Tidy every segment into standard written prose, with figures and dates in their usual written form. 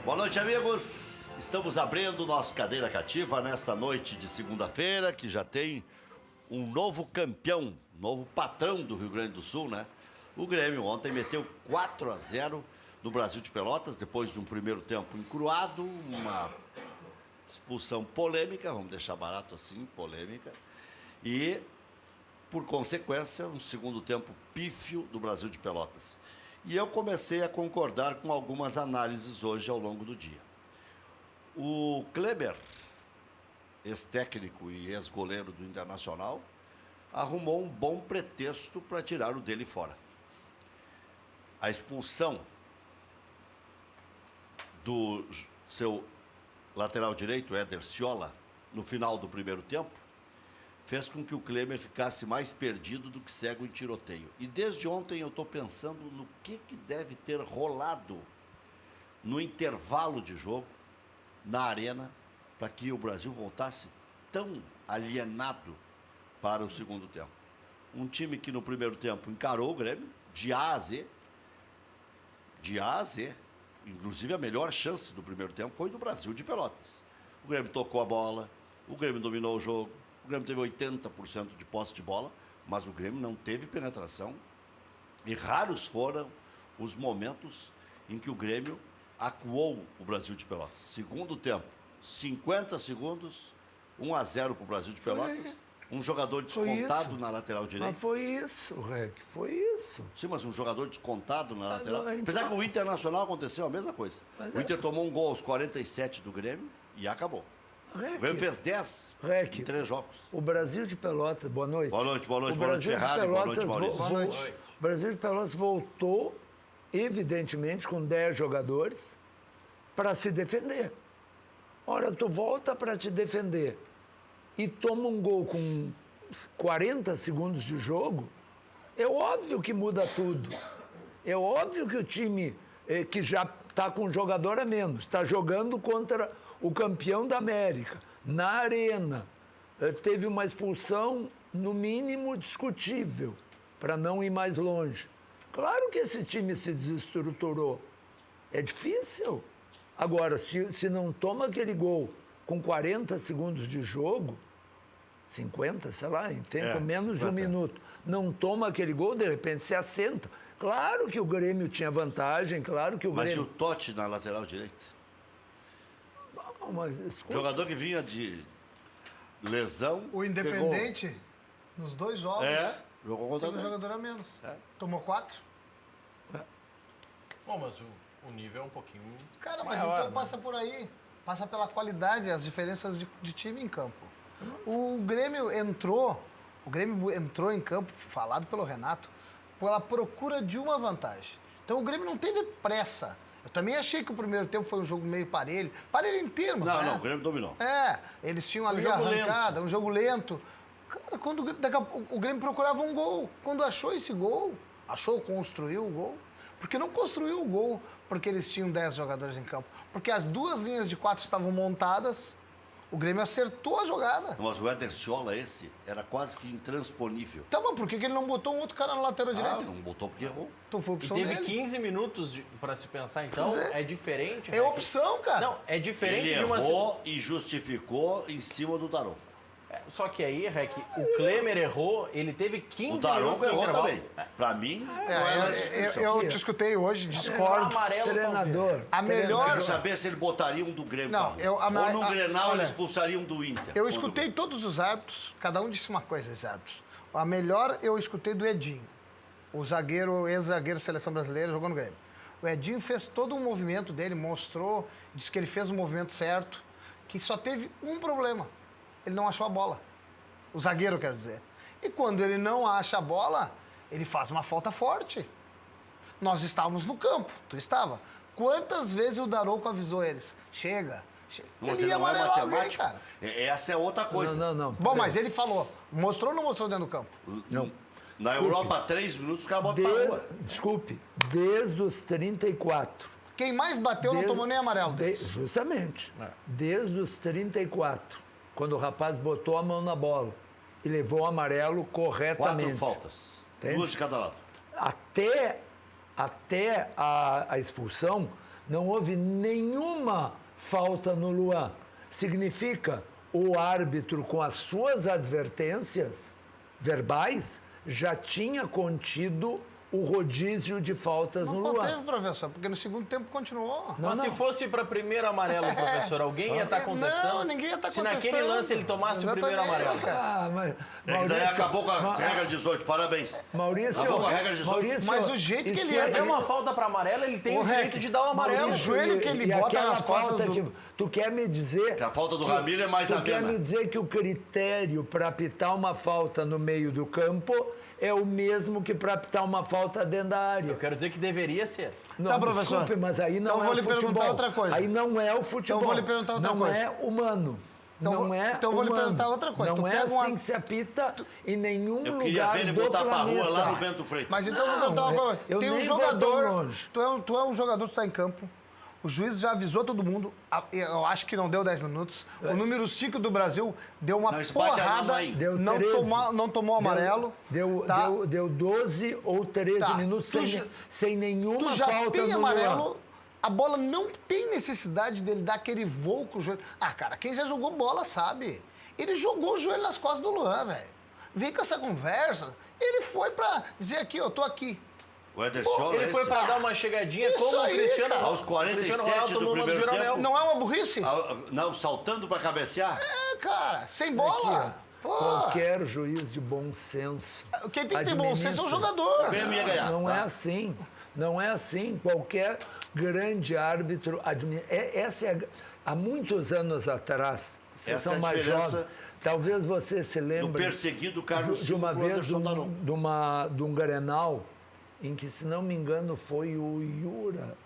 Boa noite, amigos. Estamos abrindo nosso Cadeira Cativa nesta noite de segunda-feira, que já tem um novo campeão, novo patrão do Rio Grande do Sul, né? O Grêmio ontem meteu 4-0 no Brasil de Pelotas, depois de um primeiro tempo encruado, uma expulsão polêmica, vamos deixar barato assim, polêmica, e, por consequência, um segundo tempo pífio do Brasil de Pelotas. E eu comecei a concordar com algumas análises hoje ao longo do dia. O Kleber, ex-técnico e ex-goleiro do Internacional, arrumou um bom pretexto para tirar o dele fora. A expulsão do seu lateral direito, Éder Ciola, no final do primeiro tempo, fez com que o Kleber ficasse mais perdido do que cego em tiroteio. E desde ontem eu estou pensando no que deve ter rolado no intervalo de jogo, na arena, para que o Brasil voltasse tão alienado para o segundo tempo. Um time que no primeiro tempo encarou o Grêmio, de A a Z, inclusive a melhor chance do primeiro tempo foi do Brasil de Pelotas. O Grêmio tocou a bola, o Grêmio dominou o jogo, o Grêmio teve 80% de posse de bola, mas o Grêmio não teve penetração e raros foram os momentos em que o Grêmio acuou o Brasil de Pelotas. Segundo tempo, 50 segundos, 1-0 para o Brasil de Pelotas. Um jogador descontado na lateral direita. Mas foi isso, Rec, foi isso. Sim, mas um jogador descontado na lateral. Apesar que o Internacional aconteceu a mesma coisa. O Inter tomou um gol aos 47 do Grêmio e acabou. O Grêmio fez 10 em 3 jogos. O Brasil de Pelotas, boa noite. Boa noite, Ferrari, boa noite, Maurício. Boa noite. O Brasil de Pelotas voltou, evidentemente, com 10 jogadores para se defender. Ora, tu volta para te defender e toma um gol com 40 segundos de jogo, é óbvio que muda tudo. É óbvio que o time que já está com um jogador a menos, está jogando contra o campeão da América, na arena, teve uma expulsão, no mínimo, discutível, para não ir mais longe. Claro que esse time se desestruturou. É difícil. Agora, se não toma aquele gol com 40 segundos de jogo, 50, sei lá, em tempo menos de um minuto, não toma aquele gol, de repente se assenta. Claro que o Grêmio tinha vantagem, claro que o Grêmio... Mas e o Totti na lateral direita? Não, mas, escuta, Jogador que vinha de lesão. O Independente, nos 2 jogos, jogou contra teve um jogador a menos. Tomou 4. Bom, mas o nível é um pouquinho... Cara, mas maior, então passa por aí. Passa pela qualidade, as diferenças de time em campo. O Grêmio entrou em campo, falado pelo Renato, pela procura de uma vantagem. Então o Grêmio não teve pressa. Eu também achei que o primeiro tempo foi um jogo meio parelho. Parelho em termos, né? Não, o Grêmio dominou. Eles tinham ali a arrancada, um jogo lento. Cara, daqui a pouco o Grêmio procurava um gol. Quando achou esse gol, construiu o gol. Porque não construiu o gol porque eles tinham 10 jogadores em campo. Porque as 2 linhas de 4 estavam montadas, o Grêmio acertou a jogada. Mas o Éder Ciola, esse, era quase que intransponível. Então, mas por que ele não botou um outro cara na lateral direita? Não botou porque errou. Então foi E opção teve dele. 15 minutos para se pensar, então é diferente. É opção, cara. Não, é diferente Ele de uma... errou e justificou em cima do Daronco. Só que aí, Rec, o Klemer errou, ele teve 15 O minutos Daronco de errou intervalo. também. Pra mim, não era expulsão. Eu te escutei hoje, discordo. Amarelo, treinador. talvez. A melhor... Quero saber se ele botaria um do Grêmio Não, pra rua. Ou no Grenal olha, ele expulsaria um do Inter. Eu escutei todos os árbitros, cada um disse uma coisa, os árbitros. A melhor eu escutei do Edinho, o zagueiro, ex-zagueiro da Seleção Brasileira, jogou no Grêmio. O Edinho fez todo um movimento dele, mostrou, disse que ele fez o movimento certo, que só teve um problema, ele não achou a bola. O zagueiro, quer dizer. E quando ele não acha a bola, ele faz uma falta forte. Nós estávamos no campo, tu estava. Quantas vezes o Daronco avisou eles? Chega. Mas Ele ele ia não é amarelar alguém, matemático. cara. Essa é outra coisa. Não. Bom, mas ele falou. Mostrou ou não mostrou dentro do campo? Não. Na Europa, 3 minutos, o cara bota pra rua. Desculpe, desde os 34. Quem mais bateu não tomou nem amarelo. Justamente. Desde os 34, quando o rapaz botou a mão na bola e levou o amarelo 4 corretamente. faltas. Entende? 2 de cada lado. Até a expulsão, Não houve nenhuma falta no Luan. Significa o árbitro, com as suas advertências verbais, já tinha contido o rodízio de faltas no Não Luan. conteve, professor, porque no segundo tempo continuou. Mas se fosse para primeiro amarelo, professor, alguém ia estar contestando? Não, ninguém ia estar Se contestando. naquele lance ele tomasse o primeiro Exatamente, amarelo. cara. Mas, É que daí acabou com a regra 18, parabéns. Maurício, Acabou com a regra 18. Maurício, Mas o jeito que e ele se é- Se é uma falta para amarelo, ele tem o Rec, direito de dar o amarelo. o joelho que ele e bota aquela nas costas falta do- que tu quer me dizer Que a falta do Ramiro é mais tu quer amena. me dizer que o critério para apitar uma falta no meio do campo é o mesmo que para apitar uma falta dentro da área. Eu quero dizer que deveria ser. Não, Tá, professor. desculpe, mas aí não Então é vou o lhe futebol. perguntar outra coisa. Aí não é o futebol. Então vou lhe perguntar outra não coisa. é humano. Então não vou- é então vou lhe humano. perguntar outra coisa. Não Tu é pega assim uma- que se apita em nenhum Eu lugar queria ver ele do botar pra planeta. rua lá no Bento Freitas. Mas então eu vou Não, perguntar uma coisa. eu Tem um nem vou tão jogador. longe. Tu é um jogador que está em campo. O juiz já avisou todo mundo. Eu acho que não deu 10 minutos. O número 5 do Brasil deu uma Não, isso bate a porrada. mamãe. Deu Não 13. não tomou amarelo. tá? Deu 12 ou 13 Tá. minutos Tu sem, já- sem nenhuma Tu já falta tem no amarelo. Luan. A bola não tem necessidade dele dar aquele voo com o joelho. Ah, cara, quem já jogou bola sabe. Ele jogou o joelho nas costas do Luan, velho. Vem com essa conversa. Ele foi pra dizer aqui, eu tô aqui. O Ederson, Ele esse? foi para dar uma chegadinha Isso como aí, o Cristiano cara. Aos 47 do primeiro tempo. Não é uma burrice? Não, saltando pra cabecear. É, cara, sem bola. Pô, Qualquer juiz de bom senso. quem tem que ter bom senso é o administra. jogador. O Grêmio ia ganhar. Não tá? é assim. Não é assim. Qualquer grande árbitro. Há muitos anos atrás, vocês Essa é são a mais diferença jovens. Talvez você se Do lembre perseguido Carlos de uma Silva pro vez Anderson Daron. de um Grenal em que, se não me engano, foi o Yura.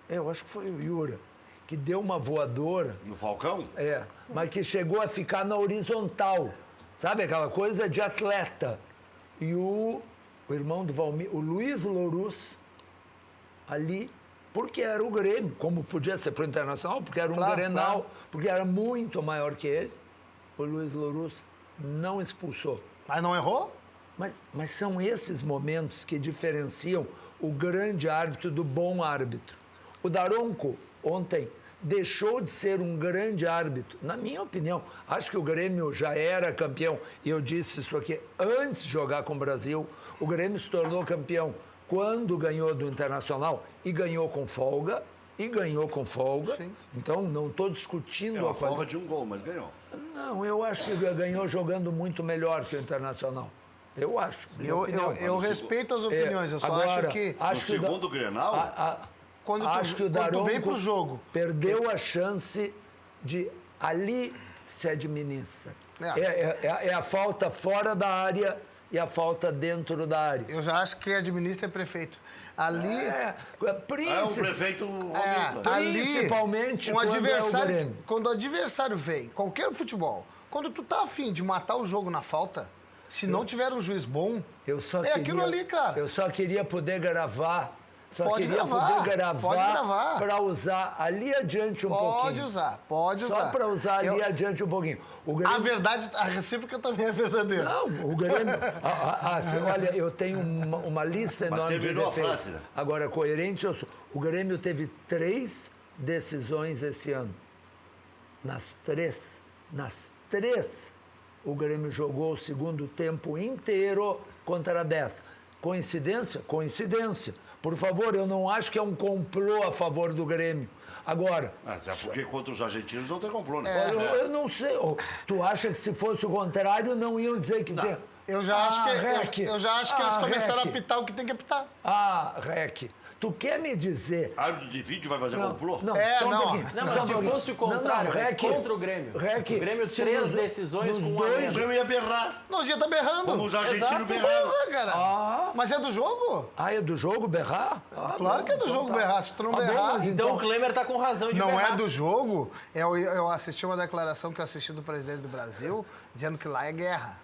Eu acho que foi o Yura, que deu uma voadora. No Falcão? Mas que chegou a ficar na horizontal. Sabe aquela coisa de atleta. E o irmão do Valmir, o Luiz Louruz, ali, porque era o Grêmio, como podia ser para o Internacional, porque era um Claro, Grenal, claro. porque era muito maior que ele, o Luiz Louruz não expulsou. Mas não errou? Mas são esses momentos que diferenciam o grande árbitro do bom árbitro. O Daronco, ontem, deixou de ser um grande árbitro. Na minha opinião, acho que o Grêmio já era campeão. E eu disse isso aqui antes de jogar com o Brasil. O Grêmio se tornou campeão quando ganhou do Internacional e ganhou com folga. Sim. Então, não estou discutindo É uma a qualidade. folga de um gol, mas ganhou. Não, eu acho que ganhou jogando muito melhor que o Internacional. Eu acho. minha opinião. Eu respeito as opiniões, eu só Agora, acho que No segundo Grenal, quando tu- acho que o quando tu Daronco vem pro jogo. perdeu a chance de ali se administra. É a falta fora da área e a falta dentro da área. Eu já acho que administra é prefeito. Ali, é um prefeito homem. Principalmente um quando é o adversário, Grêmio. quando o adversário vem, qualquer futebol, quando tu tá afim de matar o jogo na falta, se não tiver um juiz bom, Eu só é aquilo ali, cara. Eu só queria poder gravar. Pode gravar, pode gravar. para usar ali adiante um pouquinho. Pode usar. Só para usar ali adiante um pouquinho. O Grêmio... A verdade, a recíproca também é verdadeira. Não, o Grêmio... olha, eu tenho uma lista Mas enorme de terminou a defeitos. frase, né? Agora, coerente eu sou. O Grêmio teve 3 decisões esse ano. Nas três, o Grêmio jogou o segundo tempo inteiro contra 10. Coincidência? Coincidência. Por favor, eu não acho que é um complô a favor do Grêmio. Agora, Até porque contra os argentinos não tem complô, né? olha, eu não sei. Tu acha que se fosse o contrário, não iam dizer que tem? Eu já acho que, Rec. eu já acho que eles começaram Rec. a apitar o que tem que apitar. Rec, tu quer me dizer... Árbitro de vídeo vai fazer complô? Não, É, só um não. pouquinho. Não, mas só um se pouquinho. fosse o contrário, Rec, contra o Grêmio. Rec, O Grêmio, se 3 nos- decisões nos com um dois- O amarelo. Grêmio ia berrar, Nós já tá berrando. como os argentinos Exato. berraram. Porra, cara. Mas é do jogo? É do jogo berrar? Claro que é do jogo berrar. Se tu não berrar... mas Então o Klemer tá com razão de Não berrar. é do jogo. Eu assisti uma declaração que eu assisti do presidente do Brasil, dizendo que lá é guerra.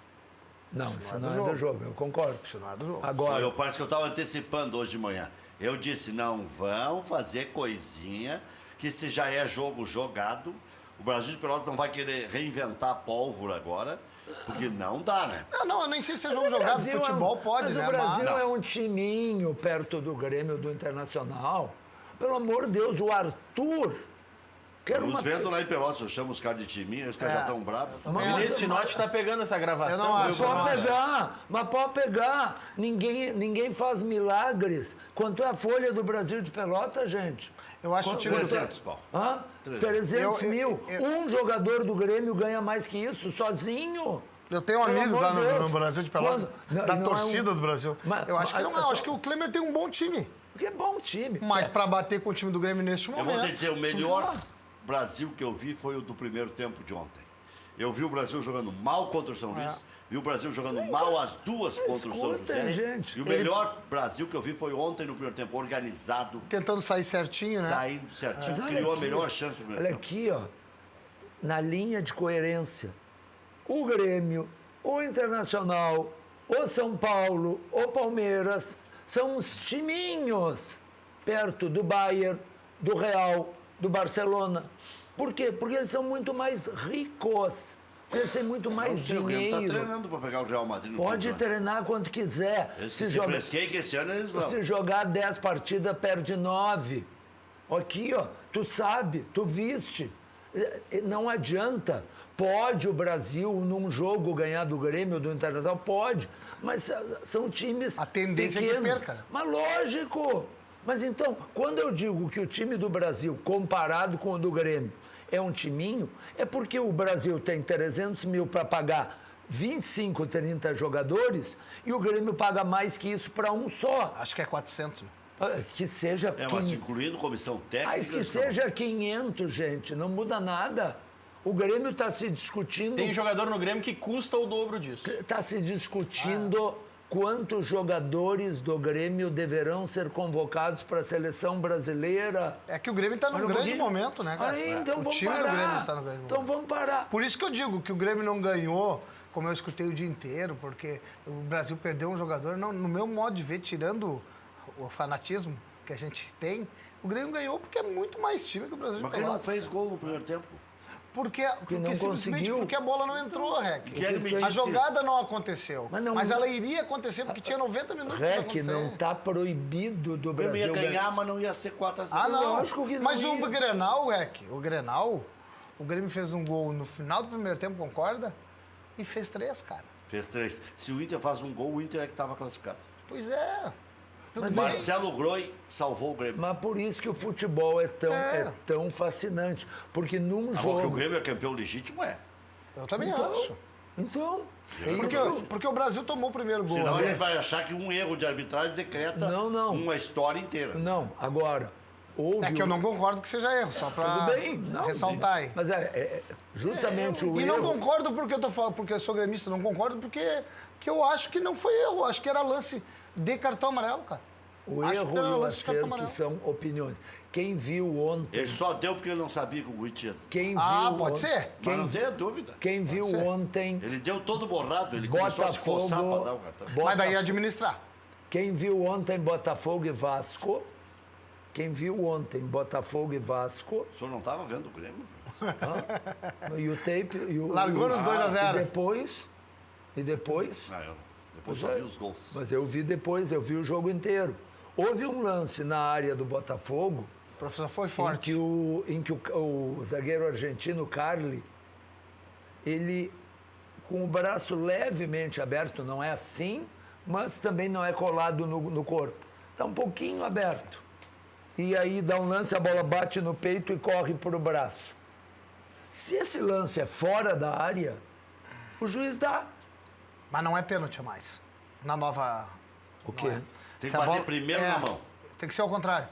Não, isso não é do jogo, eu concordo. Isso não é do jogo. Agora, Parece que eu estava antecipando hoje de manhã. Eu disse, não vão fazer coisinha, que se já é jogo jogado, O Brasil de Pelotas não vai querer reinventar a pólvora agora, porque não dá, né? Não, eu nem sei se é jogo Mas o jogado. Brasil Futebol pode, mas né? o Brasil Mas- é um timinho perto do Grêmio, do Internacional. Pelo amor de Deus, o Arthur... Quero Os uma... ventos lá em Pelotas, eu chamo os caras de timinho, os caras já estão bravos. O Vinícius Tinotti tá pegando essa gravação. Eu não acho, viu, Bruno? Pode pegar, mas pode pegar. Ninguém faz milagres. Quanto é a folha do Brasil de Pelotas, gente? Eu acho o time... 300, pau. Hã? 300 mil. Eu- Um jogador do Grêmio ganha mais que isso, sozinho. Eu tenho Pelo amigos amor lá de no Deus. Brasil de Pelotas, Quando- da não é torcida um- do Brasil. Mas- eu acho que mas- não, acho que o Klemer tem um bom time. Porque é bom time. Mas pra bater com o time do Grêmio neste Eu momento... vou te dizer, o melhor Brasil que eu vi foi o do primeiro tempo de ontem. Eu vi o Brasil jogando mal contra o São Luís, vi o Brasil jogando mal as duas contra o São escuta, José. gente. E o melhor Brasil que eu vi foi ontem no primeiro tempo, organizado, Tentando sair certinho, né? saindo certinho, Mas olha criou a aqui, melhor chance do primeiro Olha tempo. aqui, ó. Na linha de coerência. O Grêmio, o Internacional, o São Paulo, o Palmeiras são os timinhos perto do Bayern, do Real, do Barcelona. Por quê? Porque eles são muito mais ricos. Eles têm muito Não mais sei, o Grêmio dinheiro. está treinando para pegar o Real Madrid no Pode fim do ano. treinar quanto quiser. Esse que se fresquei que esse ano eles vão. Se jogar 10 partidas, perde 9. Aqui, ó, tu sabe, tu viste. Não adianta. Pode o Brasil, num jogo, ganhar do Grêmio, do Internacional? Pode. Mas são times A tendência é que pequenos. perca, né? Mas lógico. Mas então, quando eu digo que o time do Brasil, comparado com o do Grêmio, é um timinho, é porque o Brasil tem 300 mil para pagar 25, 30 jogadores e o Grêmio paga mais que isso para um só. Acho que é 400. Que seja É, mas 500. incluindo comissão técnica... Mas que eles estão- seja 500, gente, não muda nada. O Grêmio está se discutindo... Tem jogador no Grêmio que custa o dobro disso. Está se discutindo quantos jogadores do Grêmio deverão ser convocados para a seleção brasileira. É que o Grêmio está num Olha um grande pouquinho. momento, né, cara? Aí, então o vamos time parar. do Grêmio está no grande Então momento. vamos parar. Por isso que eu digo que o Grêmio não ganhou, como eu escutei o dia inteiro, porque o Brasil perdeu um jogador. Não, no meu modo de ver, tirando o fanatismo que a gente tem, o Grêmio ganhou porque é muito mais time que o Brasil de Mas quem não Pelotas. fez gol no primeiro tempo? Porque não simplesmente conseguiu. porque a bola não entrou, Rec. Quem é que me A disse jogada não aconteceu. Mas não- Mas ela iria acontecer porque tinha 90 minutos para Rec, acontecer. não está proibido do O Grêmio Brasil ia ganhar, mas não ia ser 4-0. Ah, não. Lógico que não Mas ia. o Grenal, Rec, o Grenal, o Grêmio fez um gol no final do primeiro tempo, concorda? E fez 3, cara. Fez 3. Se o Inter faz um gol, o Inter é que estava classificado. Pois é. Tudo Mas bem. Marcelo Groi salvou o Grêmio. Mas por isso que o futebol é tão fascinante. Porque num Agora que jogo... o Grêmio é campeão legítimo, é. Eu também acho. Então, é Porque, isso. porque o Brasil tomou o primeiro gol. Senão a né? gente vai achar que um erro de arbitragem decreta Não. uma história inteira. Não, agora, houve... É que eu não concordo que seja erro, só para Tudo bem, não, ressaltar aí. Mas justamente o E erro... não concordo porque eu tô falando, porque eu sou gremista, não concordo porque que eu acho que não foi erro, acho que era lance de cartão amarelo, cara. O Acho erro que era e o lance de cartão acerto amarelo. são opiniões. Quem viu ontem... Ele só deu porque ele não sabia que o Gui tinha. Quem viu Pode ser. Mas não tenha dúvida. Quem viu ser. ontem... Ele deu todo borrado, ele começou a se coçar para dar o cartão. Mas daí administrar. Quem viu ontem Botafogo e Vasco... Quem viu ontem Botafogo e Vasco... O senhor não estava vendo o Grêmio? E o tape... E o, Largou nos 2 a 0. E depois... Ah, eu depois só vi os gols. Mas eu vi depois, eu vi o jogo inteiro. Houve um lance na área do Botafogo O professor foi em forte. que o zagueiro argentino, Carli, ele, com o braço levemente aberto, não é assim, mas também não é colado no corpo. Está um pouquinho aberto. E aí dá um lance, a bola bate no peito e corre para o braço. Se esse lance é fora da área, o juiz dá. Mas não é pênalti mais. Na nova... O quê? Tem que Se a bater bola- primeiro na mão. Tem que ser ao contrário.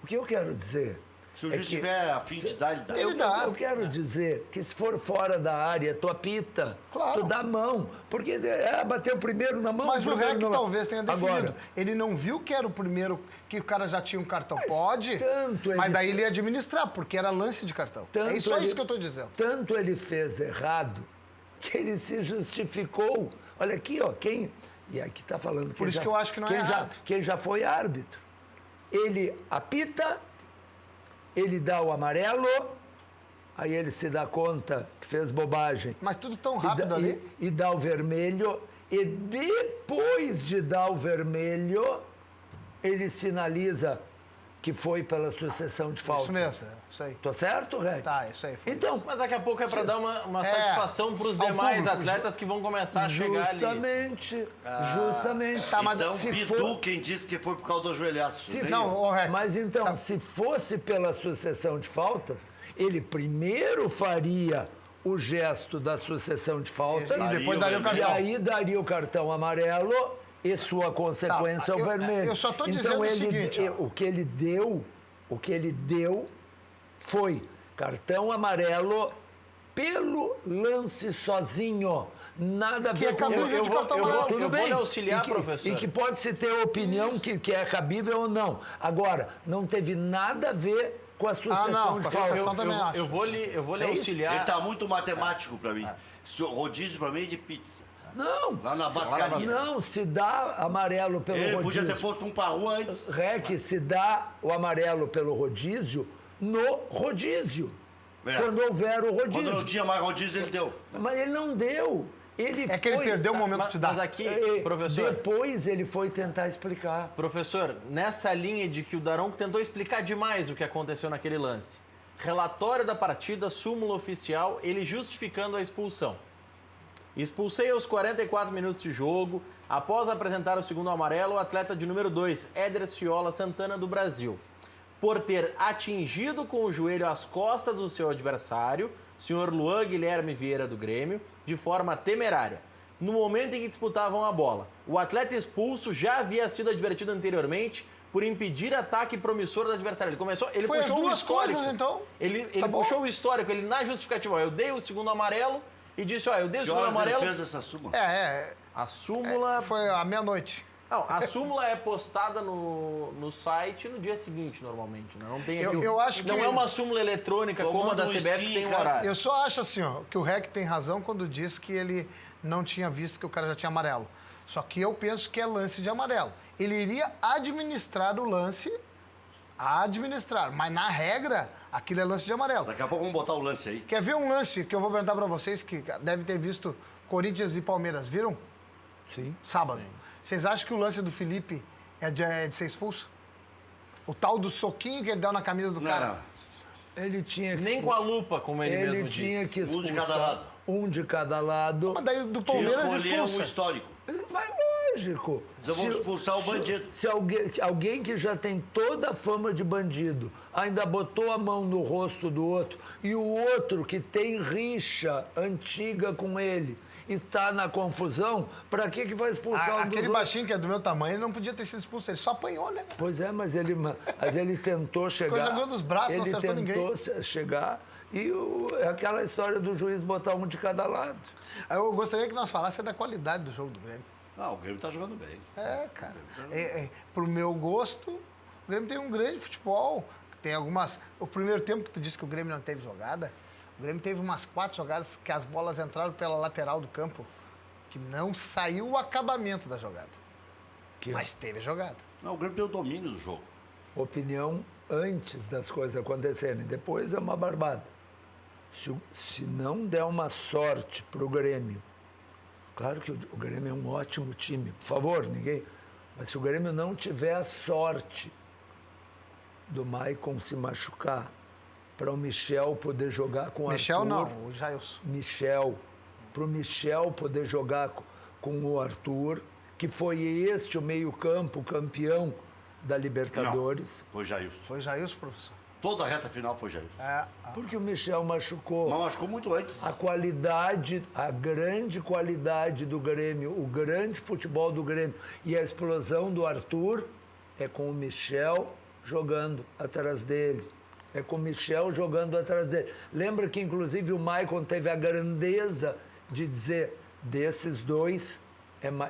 O que eu quero dizer? Se o é juiz que- tiver a fim de dar, ele dá. Ele dá. Eu quero dizer que se for fora da área, tu apita, Claro. tu dá a mão. Porque bateu primeiro na mão. Mas o primeiro REC na mão. talvez tenha definido. Agora, Ele não viu que era o primeiro, que o cara já tinha um cartão. Pode, tanto mas ele- daí ele ia administrar, porque era lance de cartão. tanto É só ele- isso que eu estou dizendo. Tanto ele fez errado que ele se justificou. Olha aqui, ó, e aqui está falando. Por isso que eu acho que não é errado. Quem já foi árbitro. Ele apita, ele dá o amarelo, Aí ele se dá conta que fez bobagem. Mas tudo tão rápido ali. E dá o vermelho. E depois de dar o vermelho, ele sinaliza que foi pela sucessão de faltas. Isso mesmo, isso aí. Tô certo, Reg? Tá, isso aí. Foi. Então, Mas daqui a pouco é para dar uma satisfação para os ao demais público. atletas que vão começar a chegar ali. Justamente. Tá, mas Então, se Bidu, for- quem disse que foi por causa do ajoelhaço? Se- Nem não, eu. ô, Rec, Mas então, sabe- se fosse pela sucessão de faltas, ele primeiro faria o gesto da sucessão de faltas E depois daria o e cartão. aí daria o cartão amarelo e sua consequência Tá, o vermelho. eu só tô então, dizendo o ele, seguinte, ó. o que ele deu foi cartão amarelo pelo lance sozinho. Nada a Que é ver com cabível de cartão amarelo. Tudo Eu vou bem. lhe auxiliar, E que- professor. E que pode-se ter opinião que é cabível ou não. Agora, não teve nada a ver com a sucessão não, de com a faltas. sucessão também acho. Eu vou lhe É isso? auxiliar. Ele tá muito matemático pra mim. Rodízio pra mim é de pizza. Não, Lá na Vascaria. não, se dá amarelo pelo Ele rodízio. podia ter posto um pra rua antes. Rec, se dá o amarelo pelo rodízio, no rodízio. É. Quando houver o rodízio. Quando não tinha mais rodízio, ele deu. Mas ele não deu. Ele É que ele foi- perdeu o momento de dar. Mas aqui, E professor, Depois ele foi tentar explicar. professor, nessa linha de que o Daronco tentou explicar demais o que aconteceu naquele lance. Relatório da partida, súmula oficial, ele justificando a expulsão. Expulsei aos 44 minutos de jogo. Após apresentar o segundo amarelo, o atleta de número 2, Éder Ciola Santana, do Brasil, por ter atingido com o joelho as costas do seu adversário, senhor Luan Guilherme Vieira, do Grêmio, de forma temerária, no momento em que disputavam a bola. O atleta expulso já havia sido advertido anteriormente por impedir ataque promissor do adversário. Ele Foi as puxou o duas histórico. coisas, então. Ele Tá bom. puxou o histórico, ele na justificativa, ó, eu dei o segundo amarelo e disse, ó, eu dei o Que segundo horas ele amarelo. fez essa súmula? A súmula... Foi à meia-noite. Não, a súmula é postada no site no dia seguinte, normalmente. Né? Não tem Eu- aqui, eu acho não que- é uma súmula eletrônica Eu como a da mando um CBF que esqui tem em um casa. horário. Eu só acho assim, ó, que o Rec tem razão quando diz que ele não tinha visto que o cara já tinha amarelo. Só que eu penso que é lance de amarelo. Ele iria administrar o lance, mas na regra, aquilo é lance de amarelo. Daqui a pouco vamos botar o lance aí. Quer ver um lance que eu vou perguntar pra vocês, que deve ter visto Corinthians e Palmeiras, viram? Sim. Sábado. Vocês acham que o lance do Felipe é de ser expulso? O tal do soquinho que ele deu na camisa do cara? Não, Ele tinha que Nem com a lupa, como ele, mesmo tinha disse. que Um de expulsar cada lado. um de cada lado. Mas daí do tinha Palmeiras escolher um expulsa. histórico. Mas lógico. Eu vou expulsar o bandido. Se alguém que já tem toda a fama de bandido ainda botou a mão no rosto do outro e o outro que tem rixa antiga com ele está na confusão, para que vai expulsar um dos Aquele outros? baixinho que é do meu tamanho, ele não podia ter sido expulso. Ele só apanhou, né? Pois é, mas ele tentou chegar. jogando os braços, não ele acertou tentou chegar e é aquela história do juiz botar um de cada lado. Eu gostaria que nós falássemos da qualidade do jogo do Grêmio. Ah, o Grêmio tá jogando bem. Cara. Pro meu gosto, o Grêmio tem um grande futebol. Tem algumas... O primeiro tempo que tu disse que o Grêmio não teve jogada, o Grêmio teve umas 4 jogadas que as bolas entraram pela lateral do campo, que não saiu o acabamento da jogada. Mas teve jogada. Não, o Grêmio tem o domínio do jogo. Opinião antes das coisas acontecerem, depois é uma barbada. Se não der uma sorte pro Grêmio, claro que o Grêmio é um ótimo time, por favor, ninguém. Mas se o Grêmio não tiver a sorte do Maicon se machucar, para o Michel poder jogar com o Michel Arthur. não, o Jailson. Para o Michel poder jogar com o Arthur, que foi este o meio-campo campeão da Libertadores. Não, foi Jailson. Foi o Jailson, professor. Toda a reta final foi Jailson. Porque o Michel machucou. Mas machucou muito antes. A grande qualidade do Grêmio, o grande futebol do Grêmio e a explosão do Arthur é com o Michel jogando atrás dele. É com o Michel jogando atrás dele. Lembra que, inclusive, o Maicon teve a grandeza de dizer, desses dois,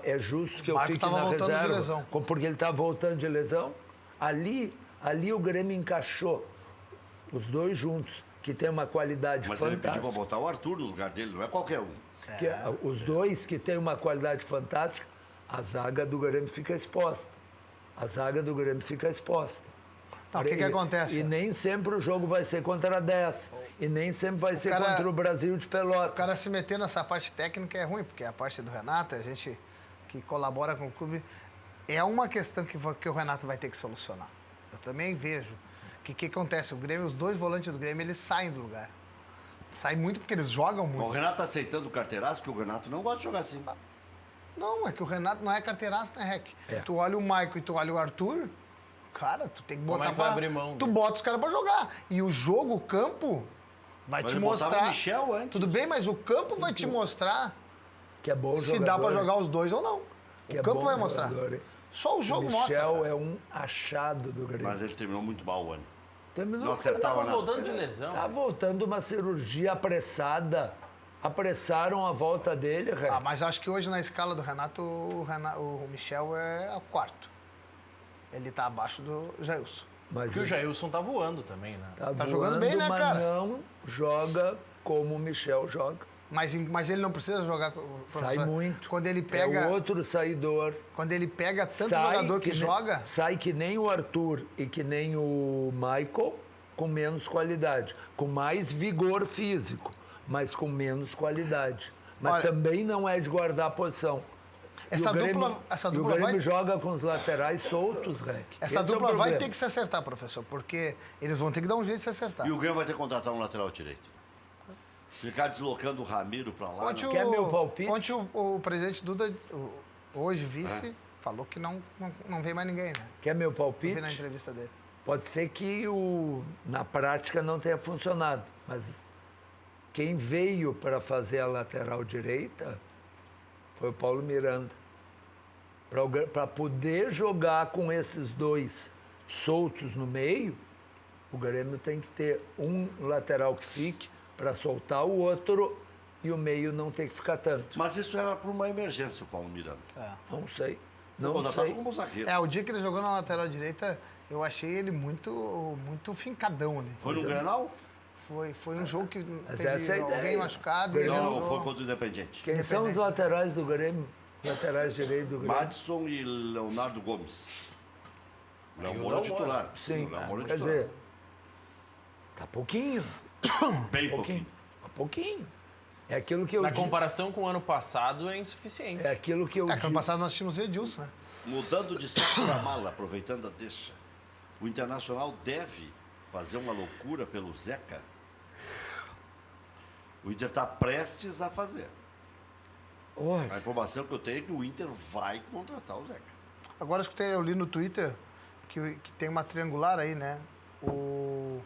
é justo que eu Maicon fique tava na voltando de reserva. lesão. Porque ele estava voltando de lesão. Ali o Grêmio encaixou os dois juntos, que tem uma qualidade Mas ele fantástica. pediu pra botar o Arthur no lugar dele, não é qualquer um. Os dois que têm uma qualidade fantástica, a zaga do Grêmio fica exposta. Então, o que acontece? E nem sempre o jogo vai ser contra 10. E nem sempre vai ser cara- contra o Brasil de O Pelotas. cara se meter nessa parte técnica é ruim, porque a parte do Renato, a gente que colabora com o clube, é uma questão que o Renato vai ter que solucionar. Eu também vejo que acontece, o Grêmio, os dois volantes do Grêmio, eles saem do lugar. Saem muito porque eles jogam O muito. Renato tá aceitando o carteiraço, porque o Renato não gosta de jogar assim. Não, é que o Renato não é carteiraço, né, Rec? É. Tu olha o Maicon e tu olha o Arthur, cara, tu tem que Como botar é que vai abrir mão, Tu né? bota os caras pra jogar. E o jogo, o campo, vai Mas te ele botava mostrar... o Michel antes. Tudo bem, mas o campo vai te mostrar Que é bom se jogador. dá pra jogar os dois ou não. Que O é campo bom vai mostrar. jogador, hein? Só o jogo mostra. Michel cara. é um achado do Grêmio. Mas ele terminou muito mal o ano. Terminou Não acertava Tava nada. voltando de lesão. Tá voltando uma cirurgia apressada. Apressaram a volta dele, Rec. Ah, mas acho que hoje na escala do Renato, o Michel é o quarto. Ele tá abaixo do Jailson. Mas Porque o Jailson tá voando também, né? Tá jogando bem, né, mas cara? não joga como o Michel joga. Mas ele não precisa jogar. Sai professor. muito. Quando ele pega, É outro saidor. quando ele pega tanto Sai jogador que nem- joga, Sai que nem o Arthur e que nem o Michael, com menos qualidade. Com mais vigor físico, mas com menos qualidade. Mas Olha, também não é de guardar a posição. essa E o Grêmio- essa e o dupla Grêmio vai- joga com os laterais soltos, Rec. essa Esse é o dupla vai problema. ter que se acertar, professor, porque eles vão ter que dar um jeito de se acertar. E o Grêmio vai ter que contratar um lateral direito. Ficar deslocando o Ramiro pra lá. Ontem não. Quer meu palpite? Ontem o presidente Duda, hoje vice, falou que não vem mais ninguém, né? Quer meu Eu palpite? vi na entrevista dele. Pode ser que na prática não tenha funcionado, mas quem veio para fazer a lateral direita foi o Paulo Miranda. Para poder jogar com esses dois soltos no meio, o Grêmio tem que ter um lateral que fique para soltar o outro e o meio não tem que ficar tanto. Mas isso era por uma emergência, o Paulo Miranda. Não sei. Não Não contratado sei. como zagueiro. É, o dia que ele jogou na lateral direita, eu achei ele muito fincadão ali. Foi no Grenal? Foi um jogo que Mas teve essa é a alguém ideia. machucado e ele Não, entrou. foi contra o Independiente. Quem são os laterais do Grêmio? Laterais direitos do Grêmio? Madison e Leonardo Gomes. Léo o Moura é Léo titular. Sim, O Léo Moura é quer titular. dizer, tá pouquinho, Bem pouquinho. pouquinho, pouquinho. É aquilo que eu Na digo. comparação com o ano passado, é insuficiente. É aquilo que eu É, que ano digo. passado nós tínhamos o Edilson, né? Mudando de saco para mala, aproveitando a deixa. O Internacional deve fazer uma loucura pelo Zeca. O Inter está prestes a fazer. Olha, A informação que eu tenho é que o Inter vai contratar o Zeca. Agora eu li no Twitter que tem uma triangular aí, né?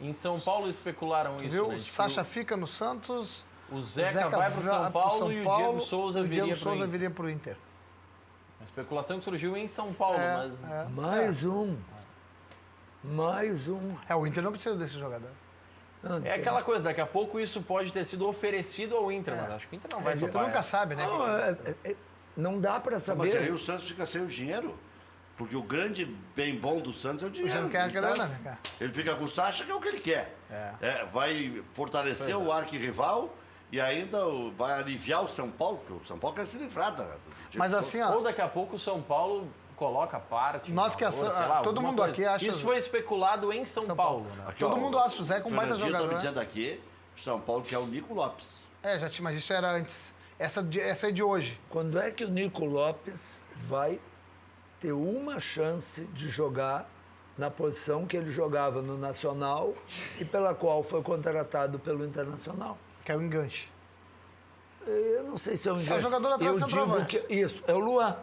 Em São Paulo especularam isso, Viu? né? de que Sacha fica no Santos. o Zeca vai para o São Paulo e o Diego Souza e o Diego viria para o Souza Inter. viria pro Inter. A especulação que surgiu em São Paulo, mas mais um. Mais um. O Inter não precisa desse jogador. Não, é aquela coisa, daqui a pouco isso pode ter sido oferecido ao Inter, mas acho que o Inter não vai A gente topar nunca essa. sabe, né? Não dá para Mas aí saber. o Santos fica sem o dinheiro. Porque o grande bem bom do Santos é o dinheiro. Santos quer a Ele grana, né, cara? Ele fica com o Sacha, que é o que ele quer. Vai fortalecer o arquirrival e ainda vai aliviar o São Paulo, porque o São Paulo quer se livrar do Diego Mas Souza. assim, ó, Ou daqui a pouco o São Paulo coloca parte. Nós um que valor, assa- sei lá, todo alguma mundo coisa. aqui acha- Isso foi especulado em São Paulo, né? Aqui, todo mundo acha o Zeca um baita Fernandinho jogador, tá me né? dizendo aqui, o São Paulo quer o Nico Lopes. mas isso era antes. Essa é de hoje. Quando é que o Nico Lopes vai ter uma chance de jogar na posição que ele jogava no Nacional e pela qual foi contratado pelo Internacional? Que é o enganche. Eu não sei se é um engano. jogador atrás Eu do digo centroavante. que isso, é o Luan.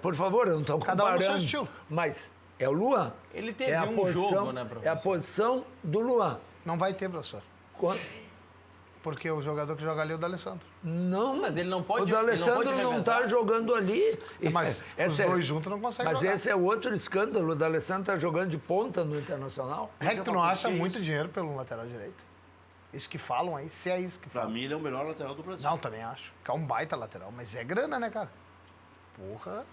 Por favor, eu não estou Cada um no comparando. seu estilo. Mas é o Luan. Ele teve a um posição- jogo, né, É a professor? posição do Luan. Não vai ter, professor. Quando- Porque o jogador que joga ali é o D'Alessandro. Não, Mas ele não pode- O D'Alessandro ele não pode não está revezar. jogando ali. Mas Essa os dois juntos não conseguem Mas jogar. esse é outro escândalo. O D'Alessandro está jogando de ponta no Internacional. É que tu não Mas acha por que muito isso? dinheiro pelo lateral direito? Isso que falam aí, se é isso que Pra falam. mim, ele é o melhor lateral do Brasil. Não, também acho. Que é um baita lateral, mas é grana, né, cara? Porra,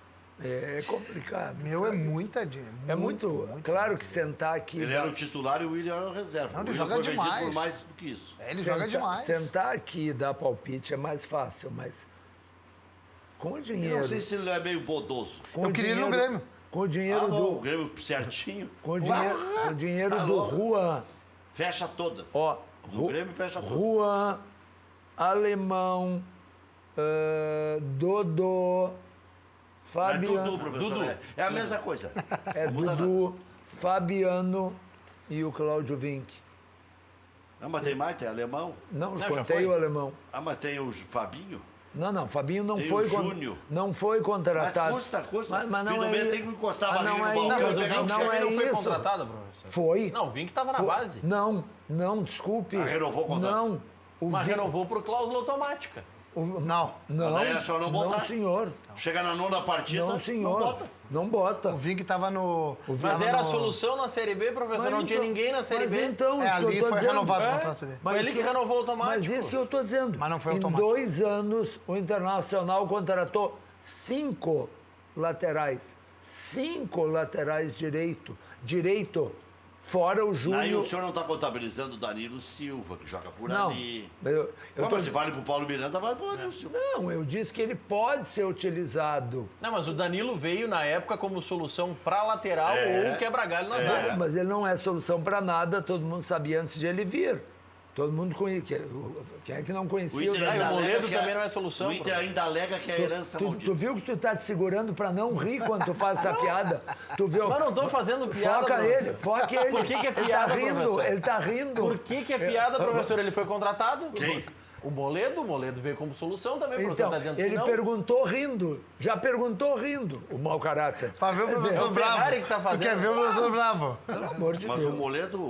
É complicado. meu, é sabe? muita dinheiro. É muito. Claro que sentar aqui. Ele era o titular e o William era o reserva. Não, ele o William joga foi vendido demais. por mais do que isso. Ele joga demais. Sentar aqui e dar palpite é mais fácil, mas com o Eu dinheiro. não sei se ele é meio bodoso. com Eu o queria ele no dinheiro- Grêmio. Com o dinheiro Bom, o do. Grêmio certinho. Com o dinheiro, com o dinheiro Tá do louco. Juan. Fecha todas. Ó, O Grêmio fecha tudo. Juan, Alemão, Dodô, Não é Fabiano. Dudu, professor. Dudu. É a mesma coisa. É Não muda Dudu, Fabiano e o Cláudio Vinck. Ah, mas tem mais? Tem alemão? Não, já contei foi. o alemão. Ah, mas tem o Fabinho? Não, Fabinho não Tem foi o Júnior. não foi contratado. Mas custa. Mas Fim não do é mês isso. tem que encostar a Ah, barriga não no é balcão Não, isso. mas o e pegar Vink não também é não foi isso. contratado, professor. Foi. Não, o Vink estava na base. Não, desculpe. Ah, renovou o contrato? Não. Mas renovou por cláusula automática. Não. Não, Daí é só não botar. não, senhor. Chega na nona partida, Não, senhor. não bota. Não bota. O Vink estava no... Mas tava era a no- solução na Série B, professor? Não tinha ninguém na Série mas B. Então, É, isso que ali eu tô foi dizendo. renovado o É, contrato dele. Foi ele que renovou automático. Mas isso que eu estou dizendo. Mas não foi em automático. 2 anos, o Internacional contratou 5 laterais. 5 laterais direito. Fora o Aí o Júnior. senhor não está contabilizando o Danilo Silva, que joga por Não. ali. Eu Mas tô- se vale pro Paulo Miranda, vale pro Danilo Silva. Não, eu disse que ele pode ser utilizado. Não, mas o Danilo veio na época como solução para lateral É. ou quebra-galho na zaga. Mas ele não é solução para nada, todo mundo sabia antes de ele vir. Todo mundo conhecia. Quem é que não O conhecia Inter o ainda o alega Moledo que também não é solução, O Inter professor. ainda alega que é herança Tu maldita. viu que tu tá te segurando pra não rir quando tu faz essa piada? Tu viu? Mas não tô fazendo piada, Foca professor. ele, foca ele. Por que é Ele piada, tá rindo, professor? ele tá rindo. Por que é piada, professor? Ele foi contratado? Quem? O Moledo veio como solução também, o professor Então, tá dizendo que ele não. perguntou rindo. Já perguntou rindo, o mau caráter. Pra ver o Quer dizer, professor o Bravo. Ferrari que tá Tu fazendo. quer ver o professor Bravo? Pelo amor de Mas Deus. o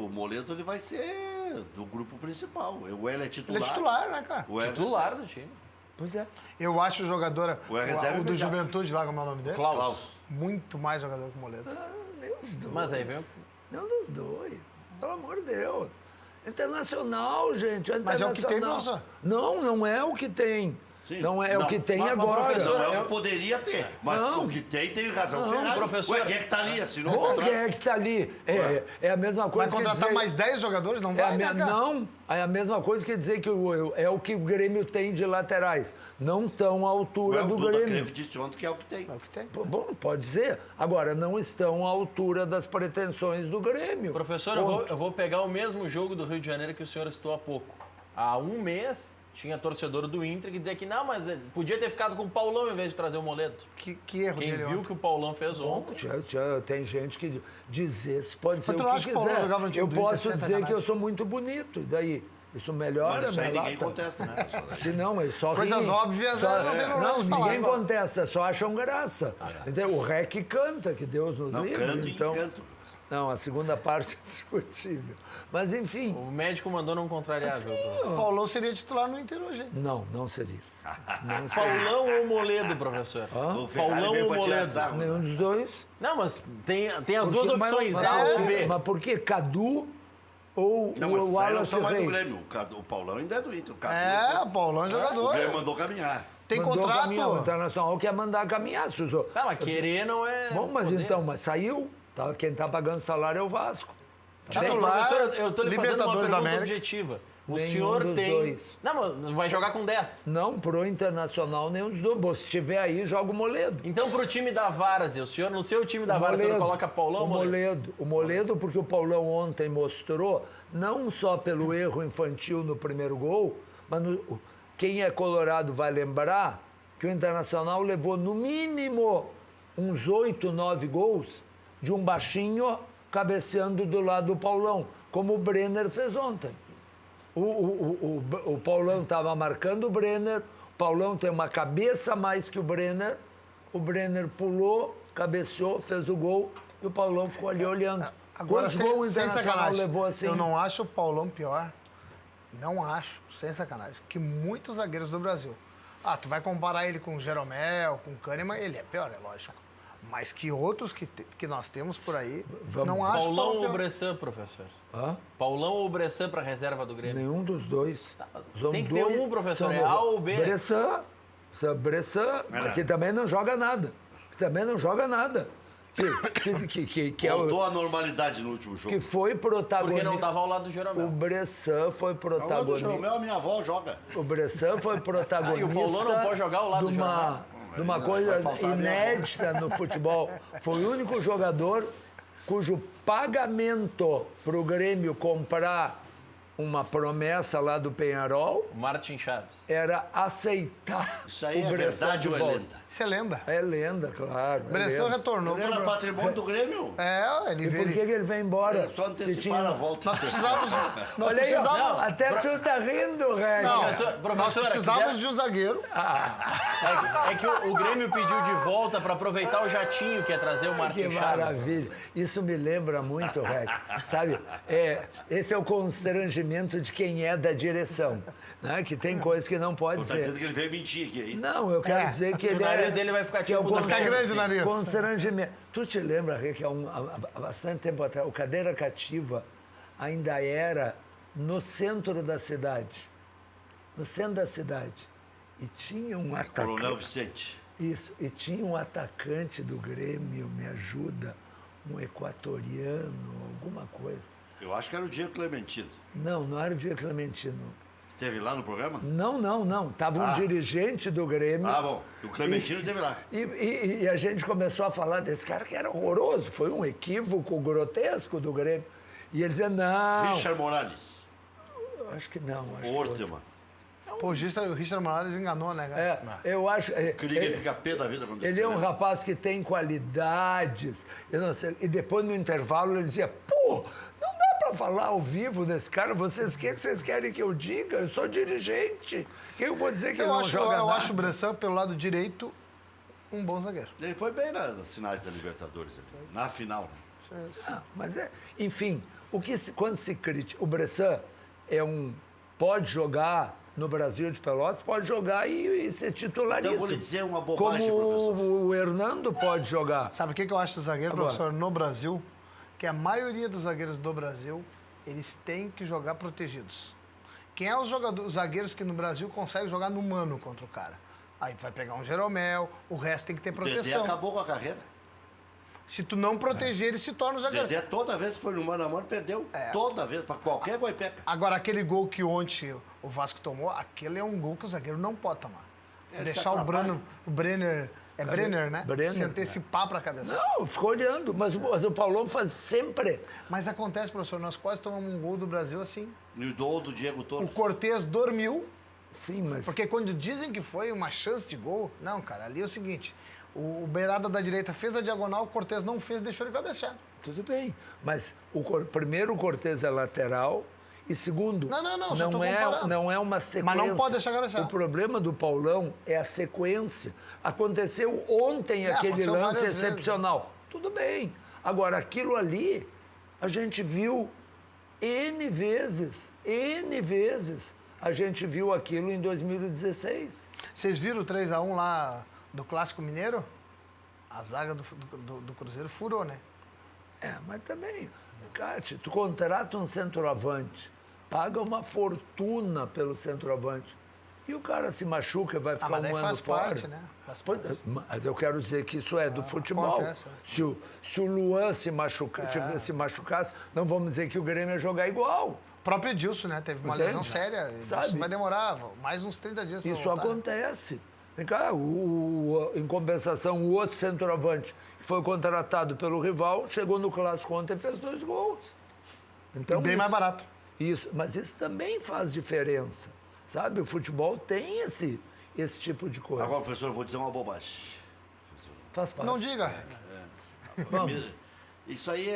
Moledo ele vai ser do grupo principal. O L é Ele titular. é titular, né, cara? O L Titular do time. Pois é. Eu acho o jogador, O reserva o do imediato. Juventude lá, como é o nome dele? Klaus. Muito mais jogador que o Moledo. Nenhum dos dois. Mas aí vem o... Nenhum dos dois. Pelo amor de Deus. Internacional, gente. Mas é o que tem, internacional. professor. Não é o que tem. Sim. Não é o Não. que tem Mas, agora. professor, Não é o eu- que poderia ter, mas Não. o que tem razão. Não, Ferrari. professor- Ué, quem é que tá ali? Assinou o Bom, contrato? quem é que está ali? É a mesma Vai coisa que contratar dizer... mais 10 jogadores? Não É a vai, né, cara? Não, é a mesma coisa que dizer que é o que o Grêmio tem de laterais. Não estão à altura Ué, o do Duda Grêmio. Creve disse ontem que é o que tem. É o que tem. Bom, pode dizer. Agora, não estão à altura das pretensões do Grêmio. Professor, eu vou pegar o mesmo jogo do Rio de Janeiro que o senhor citou há pouco. Há um mês, tinha torcedor do Inter que dizia que não, mas podia ter ficado com o Paulão em vez de trazer o Moledo. Que erro Quem dele viu ontem. que o Paulão fez ontem... Tem gente que dizer, pode ser Mas tu o não que acha que o Paulo quiser. jogava no time Eu do Inter posso sem dizer sacanagem? que eu sou muito bonito. E daí? Isso melhora Mas isso aí minha ninguém lata? contesta, né? pessoal? Se não, mas só Coisas riem. óbvias, Só, não tem problema não, de falar, ninguém agora. contesta, só acham graça. Entendeu? O REC canta, que Deus nos Não, livre. canto então, e canto. Não, a segunda parte é discutível. Mas, enfim, O médico mandou não contrariar, viu? professor? O Paulão seria titular no Inter hoje. hein? não seria. Não seria. Paulão ou Moledo, professor? O Ferrari Paulão veio ou pra tirar Moledo? sarro, né? Nenhum dos dois. Não, mas tem as duas Porque- opções, mas- A ou B. Mas por quê? Cadu ou Não, mas o isso aí não Wallace são mais do Reis? Grêmio. O Paulão ainda é do Inter. O Cadu, É, o Paulão é o jogador. Grêmio mandou caminhar. Tem Mandou contrato. caminhar, o Internacional quer mandar caminhar, Suzo. Tá, mas querer não é... Bom, mas poder. então, mas saiu. Tá, quem está pagando salário é o Vasco. Tá, mas, Titular, professor, eu tô lhe fazendo uma Libertadores da pergunta América. objetiva. O Nenhum senhor dos tem... dois. Não, mas vai jogar com 10. Não, pro Internacional, nenhum dos dois. Bom, se estiver aí, joga o Moledo. Então, pro time da Várzea, o senhor, no seu time da Várzea, o senhor coloca Paulão ou o Moledo? Moledo. O Moledo, porque o Paulão ontem mostrou, não só pelo erro infantil no primeiro gol, mas quem é colorado vai lembrar que o Internacional levou no mínimo uns 8, 9 gols de um baixinho cabeceando do lado do Paulão, como o Brenner fez ontem. O Paulão estava marcando o Brenner, o Paulão tem uma cabeça a mais que o Brenner pulou, cabeceou, fez o gol e o Paulão ficou ali olhando. Agora, Quantos gols o sem Internacional sacanagem, levou assim? eu não acho o Paulão pior, não acho, sem sacanagem, que muitos zagueiros do Brasil. Ah, tu vai comparar ele com o Jeromel, com o Kahneman, ele é pior, é lógico. Mas que outros que nós temos por aí, Vamos. não acho o Paulão Paulão ou pior. Bressan, professor? Hã? Paulão ou Bressan para reserva do Grêmio? Nenhum dos dois. São tem que ter um, professor, é A ou B? Bressan, que também não joga nada. Que é Voltou o, à normalidade no último jogo. que foi Porque protagonista. não estava ao lado do O Jeromel. Bressan foi Ao lado do protagonista. Jeromel, a minha avó joga. O Bressan foi protagonista. Ah, e o Paulão não pode jogar ao lado de do Jeromel? de uma coisa vai faltar a minha avó. inédita no futebol. Foi o único jogador cujo pagamento para o Grêmio comprar uma promessa lá do Peñarol, Martin Chaves. era aceitar Isso aí o é Bressan verdade de ou é volta. lenda? Isso é lenda. É lenda, claro. O Bressan retornou. Ele era pro- patrimônio do Grêmio. Ele E por veio. que ele vem embora? Só Se antecipar tinha- a volta. Nós precisávamos. Nós Olha aí, ó, precisávamos. até tu tá rindo, Regis. Não, Professora, nós precisávamos quiser- de um zagueiro. É que o Grêmio pediu de volta para aproveitar o jatinho que é trazer o Que Martin Chaves. maravilha. Isso me lembra muito, Regis. Sabe, esse é o constrangimento de quem é da direção. Né? Que tem coisas que não pode Tá dizendo ser. que ele veio mentir aqui, é isso? Não, eu quero dizer que O ele nariz dele vai ficar que é o tipo da Vai ficar grande o nariz. constrangimento. Tu te lembra, Rê, que há bastante tempo atrás, o Cadeira Cativa ainda era no centro da cidade. No centro da cidade. E tinha um Coronel atacante. Vicente. Isso, e tinha um atacante do Grêmio, me ajuda, um equatoriano, alguma coisa. Eu acho que era o Diego Clementino. Não era o Diego Clementino. Teve lá no programa? Não. Tava um dirigente do Grêmio. Ah, bom. O Clementino teve lá. E a gente começou a falar desse cara que era horroroso. Foi um equívoco grotesco do Grêmio. E ele dizia, não. Richard Morales. Acho que não. Acho que Orteman. Pô, o Richard Morales enganou, né, cara? eu acho. Krieger fica pé da vida quando Ele é um escreve. rapaz que tem qualidades. Eu não sei. E depois, no intervalo, ele dizia, pô, não dá pra falar ao vivo desse cara. O que vocês querem que eu diga? Eu sou dirigente. Que eu vou dizer que ele não joga Eu nada? acho o Bressan, pelo lado direito, um bom zagueiro. Ele foi bem nas finais da Libertadores, na final. Né? Mas enfim, quando se critica, o Bressan pode jogar no Brasil de Pelotas, pode jogar e ser titularíssimo. Então, eu vou lhe dizer uma bobagem, como professor. o Hernando pode jogar. Sabe o que eu acho do zagueiro, Agora. professor, no Brasil? Que a maioria dos zagueiros do Brasil, eles têm que jogar protegidos. Quem é os zagueiros que no Brasil conseguem jogar no mano contra o cara? Aí tu vai pegar um Jeromel, o resto tem que ter O Dedé proteção. acabou com a carreira. Se tu não proteger, ele se torna um O zagueiro. Dedé, toda vez que foi no mano a mano, perdeu. Toda vez, pra qualquer goipeca. Agora, aquele gol que ontem o Vasco tomou, aquele é um gol que o zagueiro não pode tomar. Ele se Deixar o atrapalha. Brenner, Brenner, né? Brenner, se antecipar para a cabeça. Não, ficou olhando, mas o Paulão faz sempre. Mas acontece, professor, nós quase tomamos um gol do Brasil assim. E o gol do Diego O Torres. Cortez dormiu, Sim, mas. porque quando dizem que foi uma chance de gol, não, cara, ali é o seguinte, o beirada da direita fez a diagonal, o Cortez não fez, deixou ele cabecear. Tudo bem. Mas primeiro o Cortez é lateral. E segundo, Não, só tô comparando. não é uma sequência. Mas não pode deixar cabecear. O problema do Paulão é a sequência. Aconteceu ontem aquele aconteceu lance várias vezes. excepcional. Tudo bem. Agora, aquilo ali, a gente viu N vezes. A gente viu aquilo em 2016. Vocês viram o 3x1 lá do Clássico Mineiro? A zaga do Cruzeiro furou, né? Mas também, Cátia, tu contrata um centroavante, paga uma fortuna pelo centroavante, e o cara se machuca e vai ficar mas daí um ano faz fora. parte, né? Faz Pois, parte. mas eu quero dizer que isso é do futebol. acontece, Se o Luan se machucasse, não vamos dizer que o Grêmio ia jogar igual. O próprio Edilson, né? Teve uma Entende? lesão séria. Sabe? Isso vai demorar mais uns 30 dias pra Isso voltar. acontece. Vem cá, em compensação, o outro centroavante, que foi contratado pelo rival, chegou no Clássico ontem e fez 2 gols. Então, Bem mais barato. Mas isso também faz diferença, sabe? O futebol tem esse tipo de coisa. Agora, professor, eu vou dizer uma bobagem. Faz parte. Não diga. Vamos. Isso aí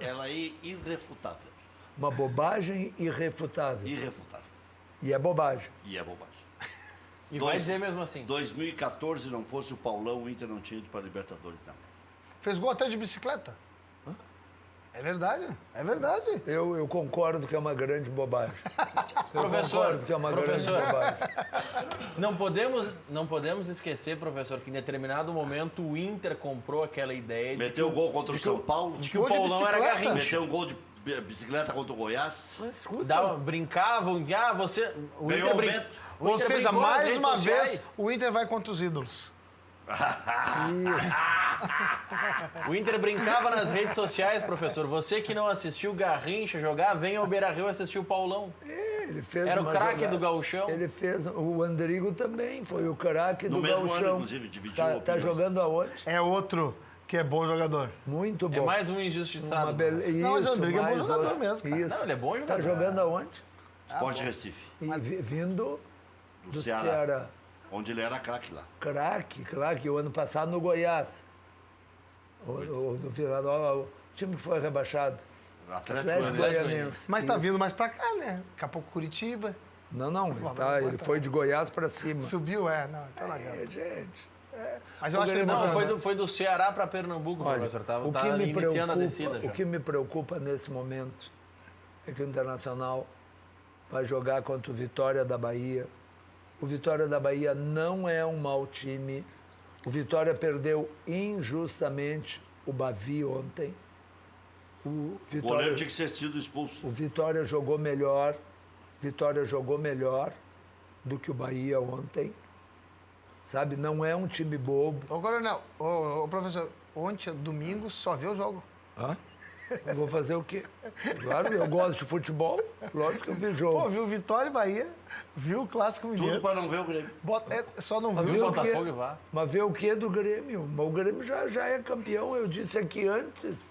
ela é irrefutável. Uma bobagem irrefutável. Irrefutável. E é bobagem. E é bobagem. E vai dizer mesmo assim. 2014, não fosse o Paulão, o Inter não tinha ido para a Libertadores também. Fez gol até de bicicleta. É verdade, é verdade. Eu concordo que é uma grande bobagem. Eu Professor, concordo que é uma professor. grande bobagem. Não podemos esquecer, professor, que em determinado momento o Inter comprou aquela ideia Meteu o gol contra o São Paulo. de que o Gol de Paulão era bicicleta? garrincha. Meteu um gol de bicicleta contra o Goiás. Mas escuta, Brincavam, você... O Ganhou Inter aumento. brin- o Ou Inter seja, brincou nas mais redes uma sociais. vez, o Inter vai contra os ídolos. O Inter brincava nas redes sociais, professor. Você que não assistiu o Garrincha jogar, venha ao Beira-Rio assistir o Paulão. ele fez Era o uma craque jogada. do gauchão. Ele fez, o Andrigo também foi o craque No do mesmo gauchão. ano, inclusive, dividiu Tá opiniões. jogando aonde? É outro Que é bom jogador. Muito bom. É mais um injustiçado. Não, mas o Rodrigo é bom mais jogador outro. mesmo, cara. Isso. Não, ele é bom Tá jogador. jogando aonde? Sport Recife, Vindo do Ceará. Ceará. onde ele era craque lá. Craque, o ano passado no Goiás. O do Vila Nova, o time que foi rebaixado. Atlético Goianiense. Goianiense. Mas tá vindo mais pra cá, né? Daqui a pouco Curitiba. Não, ele foi de Goiás pra cima. Subiu, não, então não adianta. Gente. Mas eu acho que ele Não, foi do Ceará para Pernambuco, Olha, professor. Tá o que me iniciando a preocupa, descida já. o que me preocupa nesse momento é que o Internacional vai jogar contra o Vitória da Bahia. O Vitória da Bahia não é um mau time. O Vitória perdeu injustamente o Bavi ontem. O goleiro tinha que ser sido expulso. O Vitória jogou melhor. Do que o Bahia ontem. Sabe, não é um time bobo. Ô, Coronel, professor, ontem, domingo, só viu o jogo. Hã? Eu vou fazer o quê? Claro, eu gosto de futebol. Lógico que eu vi jogo. Pô, viu Vitória e Bahia, viu o Clássico Tudo Mineiro. para não ver o Grêmio. Só não Mas viu. ver o Botafogo quê? e Vasco. Mas ver o quê do Grêmio? Mas o Grêmio já é campeão, eu disse aqui antes.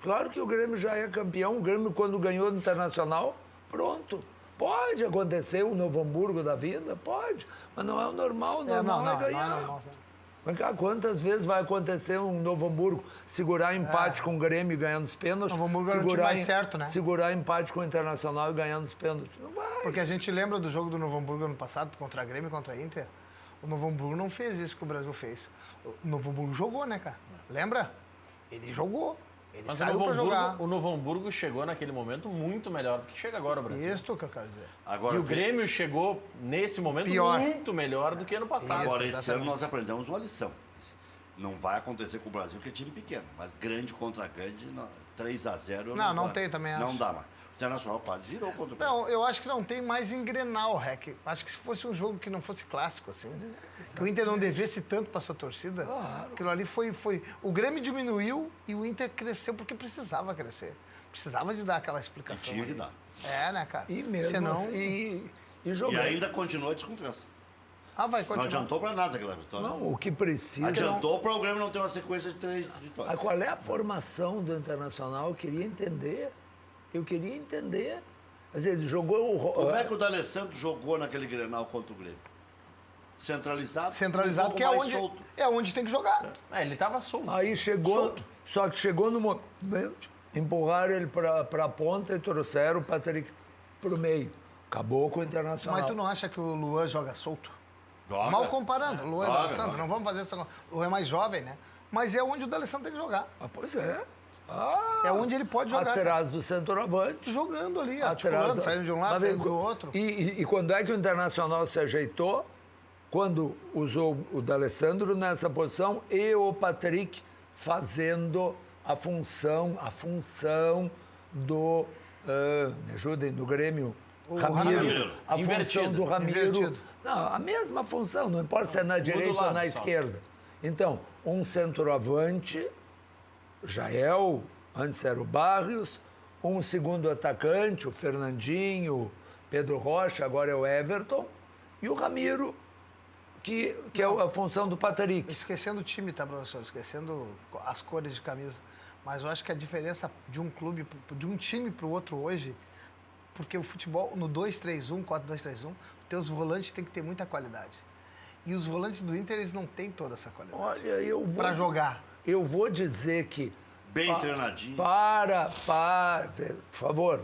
Claro que o Grêmio já é campeão. O Grêmio, quando ganhou no Internacional, pronto. Pode acontecer o Novo Hamburgo da vida? Pode. Mas não é o normal. O normal é ganhar. Não é normal. Mas cara, quantas vezes vai acontecer um Novo Hamburgo segurar empate com o Grêmio e ganhando os pênaltis? Novo Hamburgo era o time mais certo, né? Segurar empate com o Internacional e ganhando os pênaltis. Não vai. Porque a gente lembra do jogo do Novo Hamburgo ano passado, contra a Grêmio e contra a Inter. O Novo Hamburgo não fez isso que o Brasil fez. O Novo Hamburgo jogou, né, cara? Lembra? Ele jogou. Ele Mas saiu pra jogar. o Novo Hamburgo chegou naquele momento muito melhor do que chega agora o Brasil. Isso que eu quero dizer. Agora, E o Grêmio chegou, nesse momento, Pior. muito melhor do que ano passado. Agora, Isso, esse ano nós aprendemos uma lição. Não vai acontecer com o Brasil, que é time pequeno. Mas grande contra grande, 3-0... Não tem também, Não acho. dá mais. O Internacional quase virou contra o Grêmio. Não, eu acho que não tem mais engrenar o REC. Acho que se fosse um jogo que não fosse clássico, assim, que o Inter não devesse tanto para sua torcida, aquilo ali foi... O Grêmio diminuiu e o Inter cresceu porque precisava crescer. Precisava de dar aquela E explicação. tinha que aí. dar. É, né, cara? E mesmo Senão... assim, e E jogar. ainda continua a desconfiança. vai Não continuar. adiantou para nada aquela vitória. Não, o que precisa... Adiantou para o Grêmio não ter uma sequência de 3 vitórias. Qual é a formação do Internacional? Eu queria entender. Quer dizer, ele jogou Como é que o D'Alessandro jogou naquele Grenal contra o Grêmio? Centralizado? Centralizado, um que pouco é mais onde, solto. é onde tem que jogar. Ele tava solto. Aí chegou, Solto. só que chegou no momento, empurraram ele para a ponta e trouxeram o Patrick para o meio. Acabou com o Internacional. Mas tu não acha que o Luan joga solto? Joga. Mal comparando. O Luan e o Joga, D'Alessandro, joga. não vamos fazer isso. O Luan é mais jovem, né? Mas é onde o D'Alessandro tem que jogar. Pois é. É onde ele pode jogar. Atrás do centroavante. Jogando ali, Atrás articulando, do- saindo de um lado, Mas saindo vem- do outro. E quando é que o Internacional se ajeitou? Quando usou o D'Alessandro nessa posição e o Patrick fazendo a função do... me ajudem, do Grêmio. Ramiro. A função Invertido. do Ramiro. Invertido. Não, a mesma função, não importa se é na direita ou lado na só. esquerda. Então, um centroavante, Jael, antes era o Barrios, um segundo atacante, o Fernandinho, Pedro Rocha, agora é o Everton, e o Ramiro, que é a função do Patrick. Esquecendo o time, tá, professor? Esquecendo as cores de camisa. Mas eu acho que a diferença de um clube, de um time para o outro hoje, porque o futebol, no 2-3-1, 4-2-3-1, os teus volantes têm que ter muita qualidade. E os volantes do Inter, eles não têm toda essa qualidade. Olha, eu vou... Para jogar. Eu vou dizer que... Bem treinadinho. Por favor,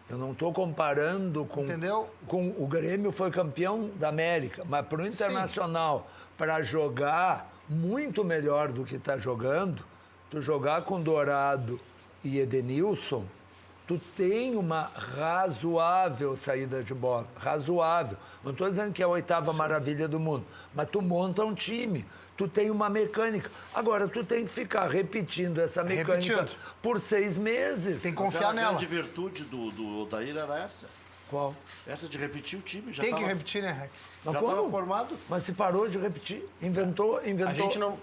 eu não estou comparando com... Entendeu? Com o Grêmio foi campeão da América, mas para o Internacional, para jogar muito melhor do que está jogando, tu jogar com Dourado e Edenilson, tu tem uma razoável saída de bola. Razoável. Não estou dizendo que é a 8ª maravilha do mundo, mas tu monta um time, tu tem uma mecânica. Agora, tu tem que ficar repetindo essa mecânica Repetindo. por 6 meses. Tem que Mas confiar a nela. grande virtude do Odair era essa. Qual? Essa de repetir o time. Já Tem que tava, repetir, né, Rec? Mas Já como? estava formado. Mas se parou de repetir, inventou. A gente não...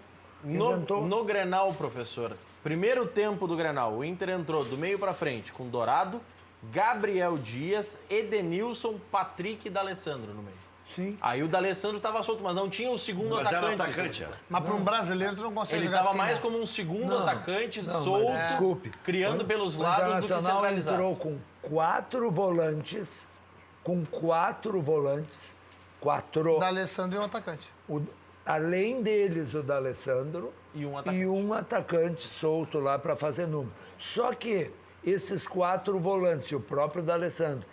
Inventou. No Grenal, professor, primeiro tempo do Grenal, o Inter entrou do meio pra frente com Dourado, Gabriel Dias, Edenilson, Patrick e D'Alessandro no meio. Sim. Aí o D'Alessandro estava solto, mas não tinha o segundo Mas atacante. era atacante, era. Mas para um brasileiro, tu não consegue Ele jogar estava assim, mais né? como um segundo Não, atacante não, solto, mas desculpe. criando pelos O lados do que Internacional centralizado. entrou com 4 volantes, quatro. O D'Alessandro é um atacante. Além deles, o D'Alessandro E um atacante. e um atacante solto lá para fazer número. Só que esses 4 volantes, e o próprio D'Alessandro,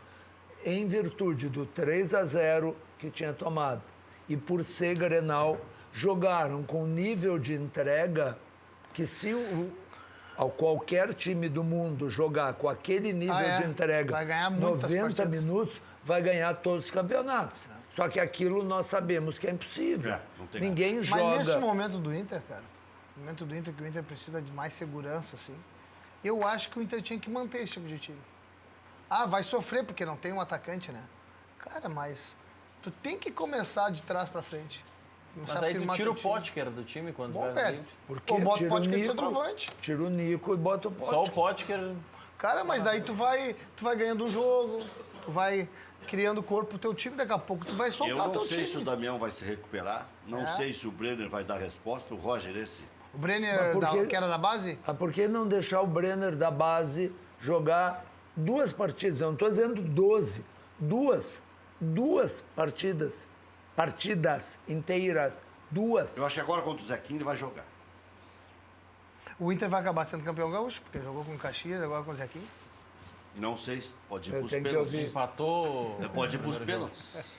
em virtude do 3-0 que tinha tomado e por ser Grenal, jogaram com nível de entrega que se qualquer time do mundo jogar com aquele nível de entrega Vai ganhar muitas 90 partidas. minutos, vai ganhar todos os campeonatos. Só que aquilo nós sabemos que é impossível. Não tem Ninguém Mas joga. nesse momento do Inter, cara, no momento do Inter, que o Inter precisa de mais segurança, assim, eu acho que o Inter tinha que manter esse tipo de time. Ah, vai sofrer porque não tem um atacante, né? Cara, mas tu tem que começar de trás pra frente. Começar Mas a aí tu firmar tira o teu time. Potker do time quando Bom, tiver velho. livre. Porque Ou bota o tira Potker de Nico, centroavante. Tira o Nico e bota o Potker. Só o Potker. Cara, mas daí tu vai ganhando o jogo, tu vai criando corpo pro teu time, daqui a pouco tu vai Eu soltar não teu sei se o time. Damião vai se recuperar, não É. sei se o Brenner vai dar resposta, o Roger esse. O Brenner, Mas por quê? que era da base? Por que não deixar o Brenner da base jogar 2 partidas? Eu não estou dizendo 12. 2 partidas. Partidas inteiras. 2. Eu acho que agora contra o Zequinho ele vai jogar. O Inter vai acabar sendo campeão gaúcho, porque jogou com o Caxias, agora com o Zequinho. Não sei se pode ir Eu para os tenho que pênaltis. ouvir. Empatou. Pode ir para os pênaltis.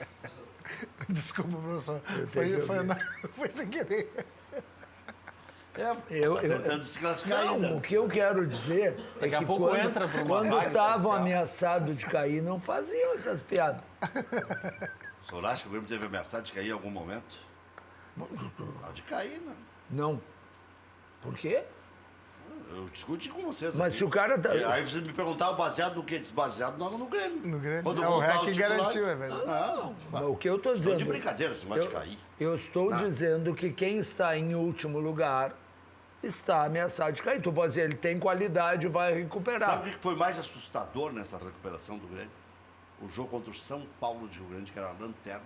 Desculpa, professor. tenho que ouvir. Foi sem querer. Eu, Tá tentando se classificar não, ainda. o que eu quero dizer é Daqui a que pouco entra pra uma quando vaga estavam especial. ameaçados de cair, não faziam essas piadas. O senhor acha que o Grêmio teve ameaçado de cair em algum momento? Pode cair, né? Não. Por quê? Eu discuti com vocês Mas aqui. se o cara tá... E aí vocês me perguntavam baseado no quê? Baseado no Grêmio. No Grêmio. Quando É, o voltar REC os garantiu, é titulares- verdade. Não, O que eu estou estou dizendo... de brincadeira, se não vai cair. Eu estou dizendo que quem está em último lugar está ameaçado de cair. Tu pode dizer, ele tem qualidade, vai recuperar. Sabe o que foi mais assustador nessa recuperação do Grêmio? O jogo contra o São Paulo de Rio Grande, que era a lanterna.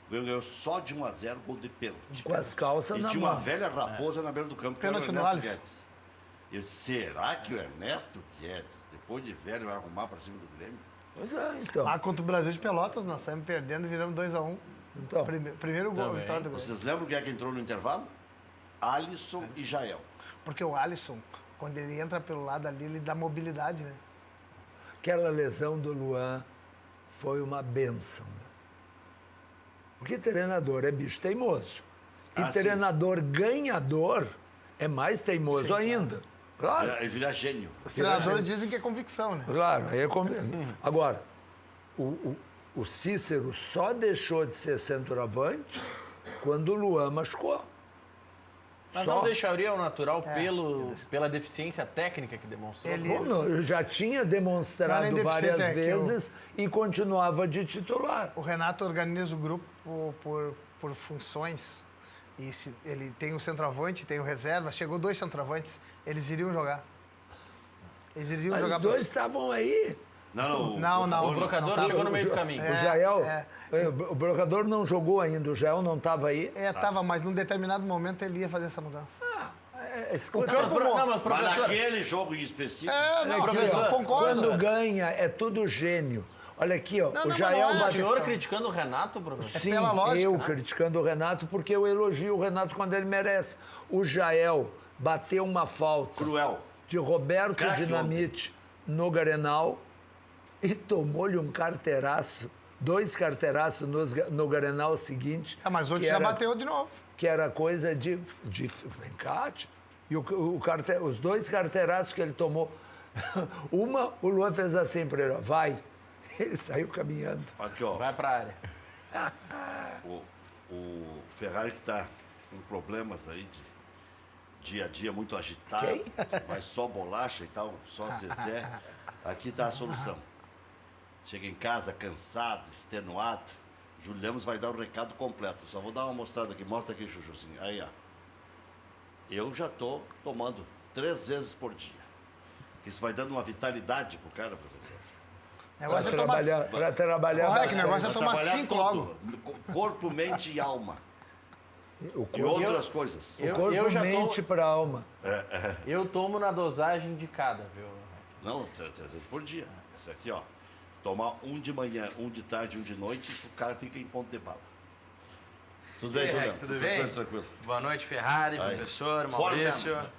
O Grêmio ganhou só de 1-0, gol de pênalti. Com as calças E na tinha mão. uma velha raposa na beira do campo, que era o Pênalti no Ernesto Alisson. Guedes. Eu disse, será que o Ernesto Guedes, depois de velho, vai arrumar para cima do Grêmio? Pois é, então. Lá contra o Brasil de Pelotas, nós saímos perdendo e viramos 2-1. Então. Primeiro gol, a Também. vitória do Grêmio. Vocês lembram quem é que entrou no intervalo? Alisson e Jael. Porque o Alisson, quando ele entra pelo lado ali, ele dá mobilidade, né? Aquela lesão do Luan foi uma benção. Né? Porque treinador é bicho teimoso. E Ah, sim. treinador ganhador é mais teimoso Sim, ainda. Claro. Ele vira gênio. Os treinadores dizem que é convicção, né? Claro, aí é Agora, o Cícero só deixou de ser centroavante quando o Luan machucou. Mas Só. não deixaria o natural pela deficiência técnica que demonstrou? Ele- Bom, não, eu já tinha Não, demonstrado nem várias deficiência, é que vezes e continuava de titular. O Renato organiza o grupo por funções. E se ele tem o centroavante, tem o reserva. Chegou 2 centroavantes, eles iriam jogar. Eles iriam Mas jogar os dois estavam aí. Não, O brocador Não, chegou tá. no meio do caminho. O Jael, é. o brocador não jogou ainda, o Jael não estava aí. Tava, mas num determinado momento ele ia fazer essa mudança. Escuta, campo Não, mas, Mas professor, naquele jogo em específico, Não, professor, eu concordo. quando ganha, é tudo gênio. Olha aqui, ó, Não, o não, Jael mas não é. o bateu. senhor criticando o Renato, professor? Sim, pela lógica, eu né? criticando o Renato porque eu elogio o Renato quando ele merece. O Jael bateu uma falta cruel. de Roberto Craque Dinamite no Grenal e tomou-lhe um carteiraço, 2 carteiraços no Grenal seguinte. Mas ontem que já era- bateu de novo. Que era coisa de vem cá, tio. E os 2 carteiraços que ele tomou, o Luan fez assim para ele, ó, vai. Ele saiu caminhando. Aqui, ó. Vai pra área. O Ferrari que está com problemas aí de dia a dia muito agitado, Quem? vai só bolacha e tal, só Zezé. Aqui está a solução. Chega em casa cansado, extenuado, Júlio Lemos vai dar o recado completo. Só vou dar uma mostrada aqui, mostra aqui, Chuchuzinho. Aí, ó. Eu já estou tomando 3 vezes por dia. Isso vai dando uma vitalidade pro cara, professor. O negócio é tomar... Para trabalhar Olha, que bastante. negócio é tomar Trabalhar 5 tudo. logo. Corpo, mente e alma. O E outras coisas. corpo, já mente para alma. Eu tomo na dosagem indicada, viu? Não, 3 vezes por dia. Esse aqui, ó. Se tomar um de manhã, um de tarde, um de noite, o cara fica em ponto de bala. Tudo bem, Juliano? Tudo bem? Tranquilo. Boa noite, Ferrari, Aí. professor, Forma Maurício. mesmo, né?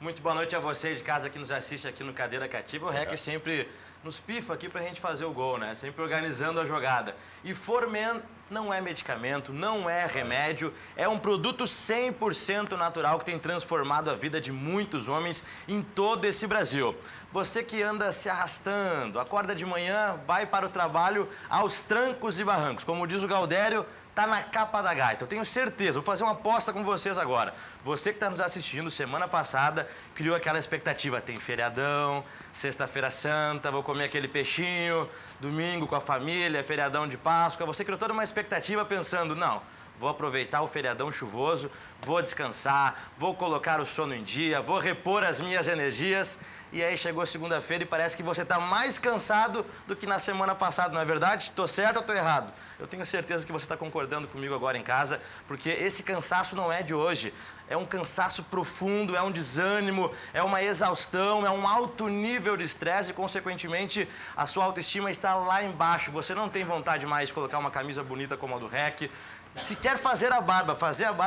Muito boa noite a vocês de casa que nos assiste aqui no Cadeira Cativa. O REC sempre nos pifa aqui pra gente fazer o gol, né? Sempre organizando a jogada. E Formen não é medicamento, não é remédio, é um produto 100% natural que tem transformado a vida de muitos homens em todo esse Brasil. Você que anda se arrastando, acorda de manhã, vai para o trabalho aos trancos e barrancos. Como diz o Galdério, tá na capa da gaita. Eu tenho certeza, vou fazer uma aposta com vocês agora. Você que está nos assistindo, semana passada, criou aquela expectativa. Tem feriadão, sexta-feira santa, vou comer aquele peixinho, domingo com a família, feriadão de Páscoa. Você criou toda uma expectativa pensando, não, vou aproveitar o feriadão chuvoso, vou descansar, vou colocar o sono em dia, vou repor as minhas energias. E aí chegou segunda-feira e parece que você está mais cansado do que na semana passada, não é verdade? Estou certo ou estou errado? Eu tenho certeza que você está concordando comigo agora em casa, porque esse cansaço não é de hoje. É um cansaço profundo, é um desânimo, é uma exaustão, é um alto nível de estresse e, consequentemente, a sua autoestima está lá embaixo. Você não tem vontade mais de colocar uma camisa bonita como a do REC. Se quer fazer a barba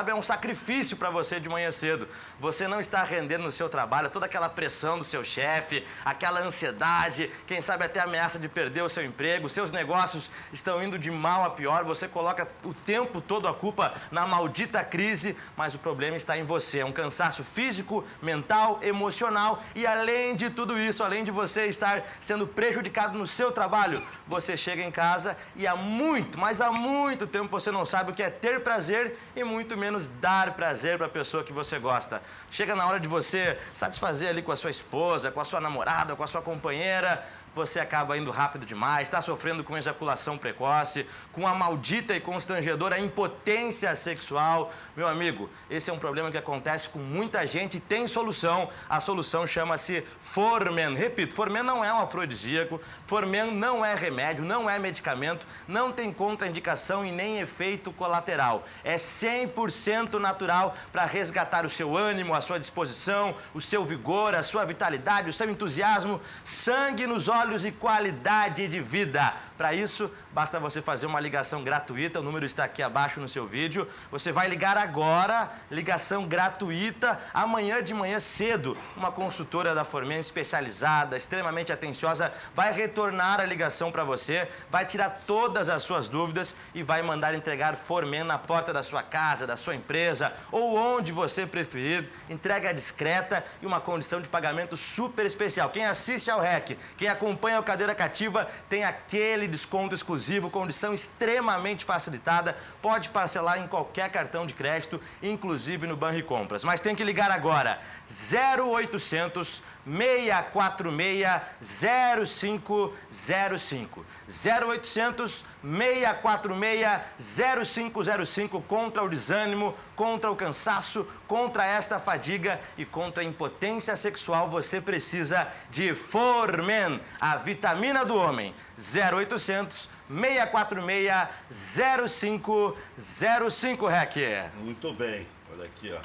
é um sacrifício para você de manhã cedo. Você não está rendendo no seu trabalho, toda aquela pressão do seu chefe, aquela ansiedade, quem sabe até a ameaça de perder o seu emprego, seus negócios estão indo de mal a pior, você coloca o tempo todo a culpa na maldita crise, mas o problema está em você. É um cansaço físico, mental, emocional e, além de tudo isso, além de você estar sendo prejudicado no seu trabalho, você chega em casa e há muito, mas há muito tempo você não sabe o que é ter prazer e muito menos dar prazer para a pessoa que você gosta. Chega na hora de você satisfazer ali com a sua esposa, com a sua namorada, com a sua companheira, você acaba indo rápido demais, está sofrendo com ejaculação precoce, com a maldita e constrangedora impotência sexual. Meu amigo, esse é um problema que acontece com muita gente e tem solução. A solução chama-se Formen. Repito, Formen não é um afrodisíaco, Formen não é remédio, não é medicamento, não tem contraindicação e nem efeito colateral. É 100% natural para resgatar o seu ânimo, a sua disposição, o seu vigor, a sua vitalidade, o seu entusiasmo, sangue nos olhos e qualidade de vida. Para isso, basta você fazer uma ligação gratuita, o número está aqui abaixo no seu vídeo. Você vai ligar agora, ligação gratuita, amanhã de manhã cedo. Uma consultora da Formen especializada, extremamente atenciosa, vai retornar a ligação para você, vai tirar todas as suas dúvidas e vai mandar entregar Formen na porta da sua casa, da sua empresa ou onde você preferir. Entrega discreta e uma condição de pagamento super especial. Quem assiste ao REC, quem acompanha o Cadeira Cativa, tem aquele desconto exclusivo, condição extremamente facilitada, pode parcelar em qualquer cartão de crédito, inclusive no Banricompras. Mas tem que ligar agora, 0800 646 0505. 0800 646 0505 contra o desânimo, contra o cansaço, contra esta fadiga e contra a impotência sexual, você precisa de Formen, a vitamina do homem. 0800 646 0505, REC. Muito bem. Olha aqui, ó.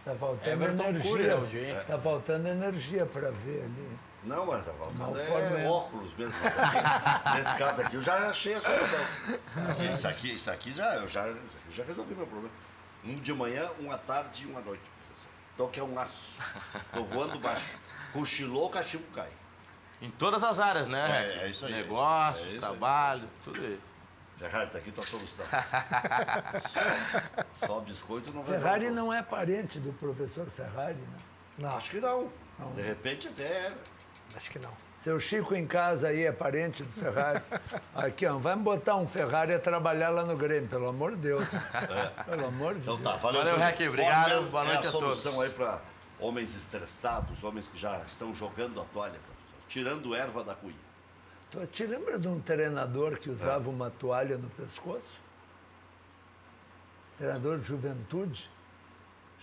Tá faltando Everton Cury, energia. audiência. Tá faltando energia para ver ali. Não, mas tá faltando Não, Formen. óculos mesmo. Mas aqui, nesse caso aqui eu já achei a solução. Isso aqui eu já resolvi meu problema. Um de manhã, um à tarde e um à noite. Então que é um aço. Tô voando baixo. Cochilou, o cachimbo cai. Em todas as áreas, né, REC? É isso aí. Negócios, É isso aí. trabalho, tudo isso. Ferrari, tá aqui tua solução. Só biscoito não vai Ferrari não é parente do professor Ferrari, né? Não, Acho que não. De repente até era. acho que não. Seu Chico em casa aí é parente do Ferrari. Aqui, ó, vai me botar um Ferrari a trabalhar lá no Grêmio, pelo amor de Deus. Pelo amor de Então Deus. tá, valeu, Valeu, Júlio. REC, obrigado, Formen boa noite é a a solução todos. aí para homens estressados, homens que já estão jogando a toalha, tirando erva da cuia. Tu te lembra de um treinador que usava uma toalha no pescoço? Treinador de juventude,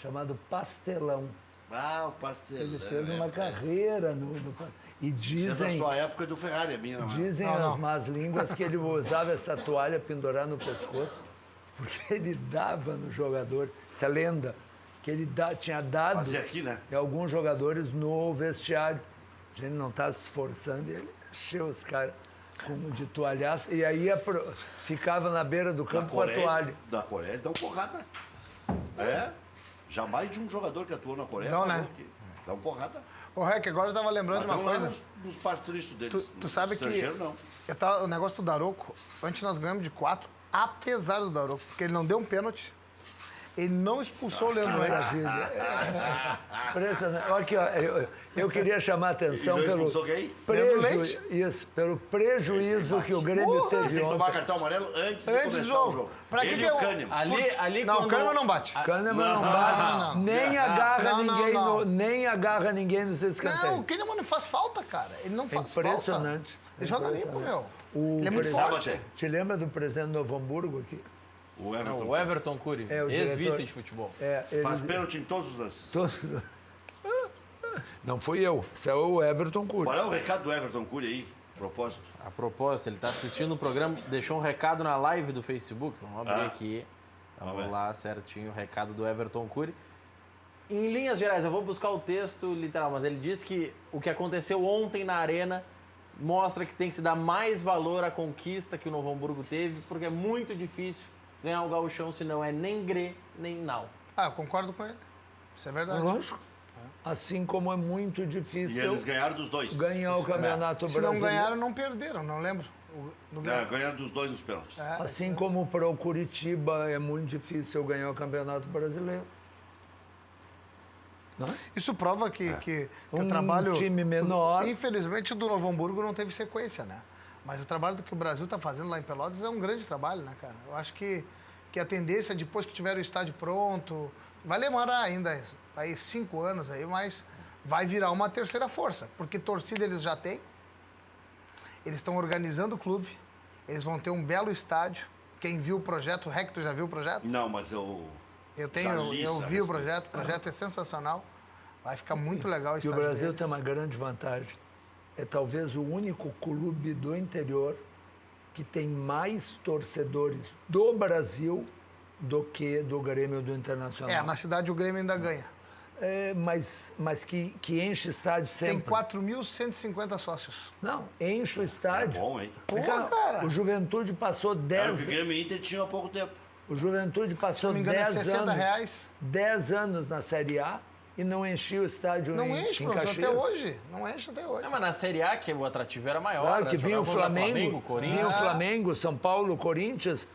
chamado Pastelão. Ah, o pastelão. Ele fez uma carreira no e Isso é da dizem, sua época do Ferrari, a minha não é. dizem as más línguas que ele usava essa toalha pendurar no pescoço, porque ele dava no jogador, essa lenda, que ele tinha dado Fazia aqui, né? em alguns jogadores no vestiário. A gente não está se esforçando e ele encheu os caras de toalhaço. E aí ficava na beira do campo com a toalha. Da Coreia eles dão porrada. É. Jamais de um jogador que atuou na Coreia. Não, falou né? que dão porrada. Ô, Rec, agora eu tava lembrando de Mas uma não lá coisa. nos patrícios deles. Tu sabe que estrangeiro, não. o negócio do Daroco, antes nós ganhamos de 4, apesar do Daroco, porque ele não deu um pênalti, ele não expulsou o Leandro Leite. Maravilha. Impressionante. Olha aqui, ó, eu queria chamar a atenção E não pelo expulsou quem? Leandro Leite? isso, pelo prejuízo que o Grêmio Porra, teve Tem que tomar ontem. cartão amarelo antes de Antes do começar jogo. o jogo. Pra que Ele que e o eu- Kahneman. Ali Não, quando... o Kahneman não bate. Kahneman não bate, não. nem agarra Não, ninguém, não. nem agarra ninguém nos Não, o escanteios. Kahneman não faz falta, cara. Ele não faz Impressionante. falta. Ele joga limpo, meu. O Ele é muito Sabe forte. até. Te lembra do presidente do Novo Hamburgo aqui? O Everton. O Everton Cury, É, o ex-vice diretor. de futebol. Ele, Faz pênalti em todos os lances. Não fui eu, isso é o Everton Cury. Qual é o recado do Everton Cury aí? A propósito. A propósito, ele está assistindo o programa, deixou um recado na live do Facebook. Vamos abrir aqui. Vamos Vamos ver. lá, certinho, o recado do Everton Cury. Em linhas gerais, eu vou buscar o texto literal, mas ele diz que o que aconteceu ontem na Arena mostra que tem que se dar mais valor à conquista que o Novo Hamburgo teve, porque é muito difícil ganhar o gauchão se não é nem Grê, nem Nau. Ah, eu concordo com ele. Isso é verdade. Lógico. Assim como é muito E difícil eles ganharam dos dois. ganhar o Campeonato Se não Brasileiro. ganharam, não perderam, não lembro. Ganharam dos dois nos pênaltis. Assim como para o Curitiba é muito difícil ganhar o Campeonato Brasileiro. Não é? Isso prova que o Um trabalho... time menor. Infelizmente, o do Novo Hamburgo não teve sequência, né? Mas o trabalho que o Brasil está fazendo lá em Pelotas é um grande trabalho, né, cara? Eu acho que a tendência, depois que tiver o estádio pronto, vai demorar ainda aí 5 anos aí, mas vai virar uma terceira força. Porque torcida eles já têm, eles estão organizando o clube, eles vão ter um belo estádio. Quem viu o projeto, o Recto já viu o projeto? Não, mas eu... Eu li eu a vi o respeito. projeto é sensacional. Vai ficar muito legal o E o estádio Brasil deles. tem uma grande vantagem. É talvez o único clube do interior que tem mais torcedores do Brasil do que do Grêmio do Internacional. Na cidade o Grêmio ainda ganha. Mas que enche estádio Tem sempre. 4.150 sócios. Não, enche o estádio. Bom, hein? Pô, cara. O Juventude passou Era o 10 que o Grêmio e Inter tinham há pouco tempo. O Juventude passou Se não me engano, é 10 60 anos, reais. 10 anos na Série A e não enchia o estádio Não em, enche, em professor, Caxias. até hoje. Não enche até hoje. Não, mas na Série A, que o atrativo era maior. Claro né? que vinha o Jogava contra Flamengo, Corinthians. vinha o Flamengo, São Paulo, Corinthians,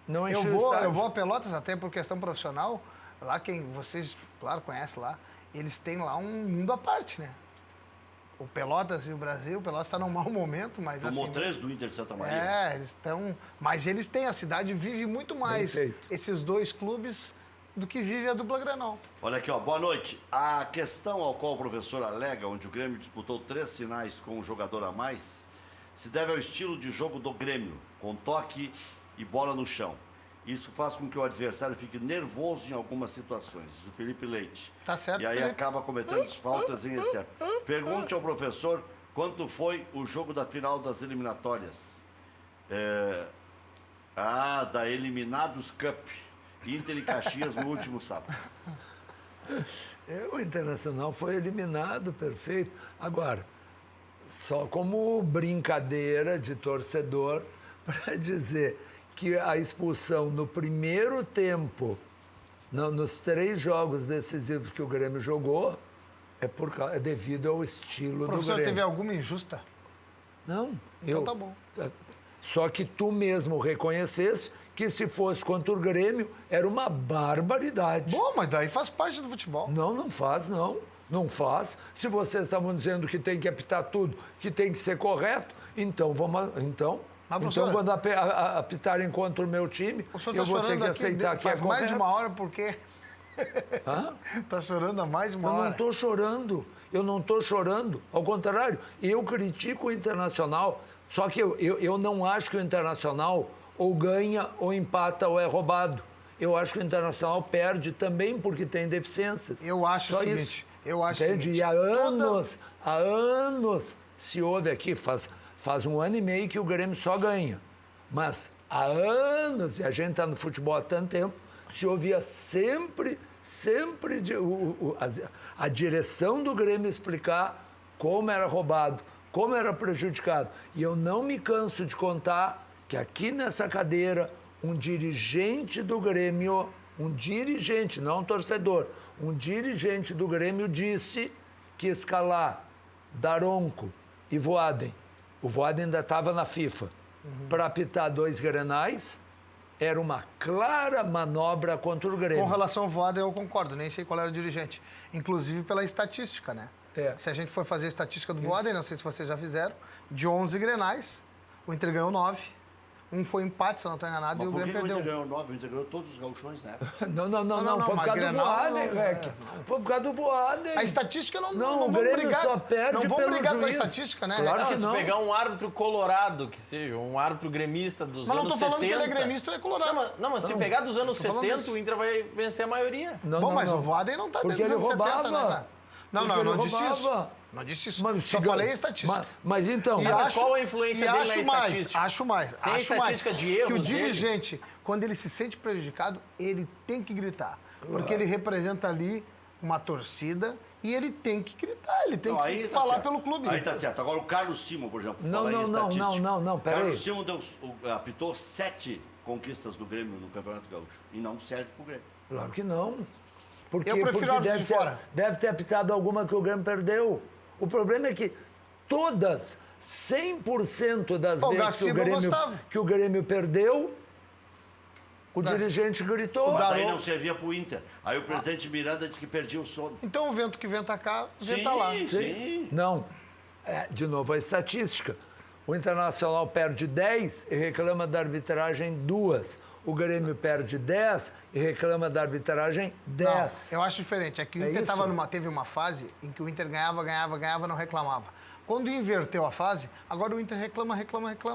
não enchia o Eu estádio. vou a Pelotas até por questão profissional. Lá quem vocês, claro, conhecem lá, eles têm lá um mundo à parte, né? O Pelotas e o Brasil, o Pelotas está num mau momento, mas Tomou assim, 3 do Inter de Santa Maria. eles estão... Mas eles têm, a cidade vive muito mais feito. esses dois clubes do que vive a dupla Grenal. Olha aqui, ó, boa noite. A questão ao qual o professor alega, onde o Grêmio disputou 3 finais com um jogador a mais, se deve ao estilo de jogo do Grêmio, com toque e bola no chão. Isso faz com que o adversário fique nervoso em algumas situações. O Felipe Leite. Tá certo, E aí Felipe. acaba cometendo faltas em excesso. Pergunte ao professor quanto foi o jogo da final das eliminatórias. Da Eliminados Cup. Inter e Caxias no último sábado. O Internacional foi eliminado, perfeito. Agora, só como brincadeira de torcedor, para dizer que a expulsão no primeiro tempo, nos 3 jogos decisivos que o Grêmio jogou, é devido ao estilo O do professor Grêmio. teve alguma injusta? Não, Então tá bom. Só que tu mesmo reconhecesse que se fosse contra o Grêmio, era uma barbaridade. Bom, mas daí faz parte do futebol. Não faz, não. Não faz. Se vocês estavam dizendo que tem que apitar tudo, que tem que ser correto, então vamos. Então Mas, professor, quando apitarem contra o meu time, O senhor eu está vou ter chorando que aqui aceitar que faz é mais correto. de uma hora porque... Hã? Está chorando há mais de uma Eu não hora. estou chorando. Eu não estou chorando. Ao contrário, eu critico o Internacional. Só que eu não acho que o Internacional ou ganha, ou empata, ou é roubado. Eu acho que o Internacional perde também porque tem deficiências. Eu acho Só o seguinte, Eu acho Entende? o E seguinte, há anos se ouve aqui, faz 1 ano e meio que o Grêmio só ganha. Mas há anos, e a gente está no futebol há tanto tempo, se ouvia sempre a direção do Grêmio explicar como era roubado, como era prejudicado. E eu não me canso de contar que aqui nessa cadeira, um dirigente do Grêmio, um dirigente, não um torcedor, um dirigente do Grêmio disse que escalar Daronco e Voaden, o Voaden ainda estava na FIFA, para apitar 2 Grenais, era uma clara manobra contra o Grêmio. Com relação ao Voaden, eu concordo, nem sei qual era o dirigente. Inclusive pela estatística, né? Se a gente for fazer a estatística do Voaden, não sei se vocês já fizeram, de 11 Grenais, o Inter ganhou 9. Um foi empate, se eu não estou enganado, Mas e o por que Grêmio o Inter perdeu. ganhou 9? O Inter ganhou todos os gauchões, né? Não, foi por mas causa do Grenal Voaden, não, Rec. Foi por causa do Voaden. A estatística Não, não o vamos Grêmio brigar. só perde Não vamos pelo brigar com a juiz. estatística, né? Claro que Se não. pegar um árbitro colorado, que seja, um árbitro gremista dos Mas não anos estou falando 70... que ele é gremista ou é colorado. Não, mas se pegar dos anos tô falando 70, isso. o Inter vai vencer a maioria. Bom, mas o Voaden não está Porque dentro dos ele anos 70, roubava. né, cara? Não, Porque ele não disse isso. roubava. Não disse isso. Mas Só falei a estatística. Mas então... Mas qual a influência e dele acho na mais, estatística? Acho mais. Tem a acho estatística mais, de erros que o dele? dirigente, quando ele se sente prejudicado, ele tem que gritar. Porque ele representa ali uma torcida e ele tem que gritar, ele tem que tá falar certo. pelo clube. Aí tá certo. Agora o Carlos Simon, por exemplo, Não, falar em não, estatística. não, peraí. Carlos Simon apitou 7 conquistas do Grêmio no Campeonato Gaúcho. E não serve pro Grêmio. Claro que não. Porque, Eu prefiro árbitro deve de fora. Deve ter apitado alguma que o Grêmio perdeu. O problema é que todas, 100% das O vezes Gaciba gostava. que o Grêmio perdeu, o dirigente gritou. Mas daí não servia pro Inter. Aí o presidente Miranda disse que perdia o sono. Então o vento que venta cá, venta lá. Sim. Não. De novo, a estatística. O Internacional perde 10 e reclama da arbitragem 2. O Grêmio perde 10 e reclama da arbitragem 10. Não, eu acho diferente. É que o Inter teve uma fase em que o Inter ganhava, não reclamava. Quando inverteu a fase, agora o Inter reclama.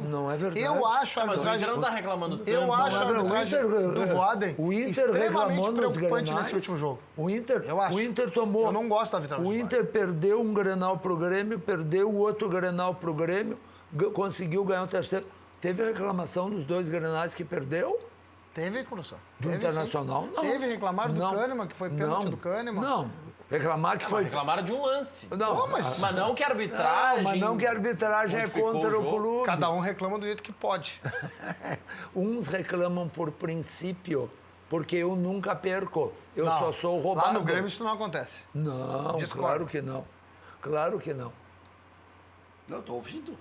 Não é verdade. Eu acho a Mas o arbitragem... Inter não tá reclamando tanto. Eu acho a arbitragem do Voaden o Inter extremamente reclamou nos preocupante Grenais. nesse último jogo. Eu acho. O Inter tomou... Eu não gosto da arbitragem O do Inter perdeu um Grenal pro Grêmio, perdeu o outro Grenal pro Grêmio, conseguiu ganhar o terceiro. Teve reclamação dos 2 Grenais que perdeu? Teve, Cruzão. Do Internacional, não. Teve, reclamaram do Não. Kahneman, que foi pênalti Não. do Kahneman. Não. Reclamar que foi... Reclamaram de um lance. Não, mas não que a arbitragem... mas não que a arbitragem é modificou contra o o jogo. clube. Cada um reclama do jeito que pode. Uns reclamam por princípio, porque eu nunca perco. Eu Não, só sou roubado. Lá no Grêmio isso não acontece. Não, Discordo. claro que não. Claro que não. Não, tô ouvindo.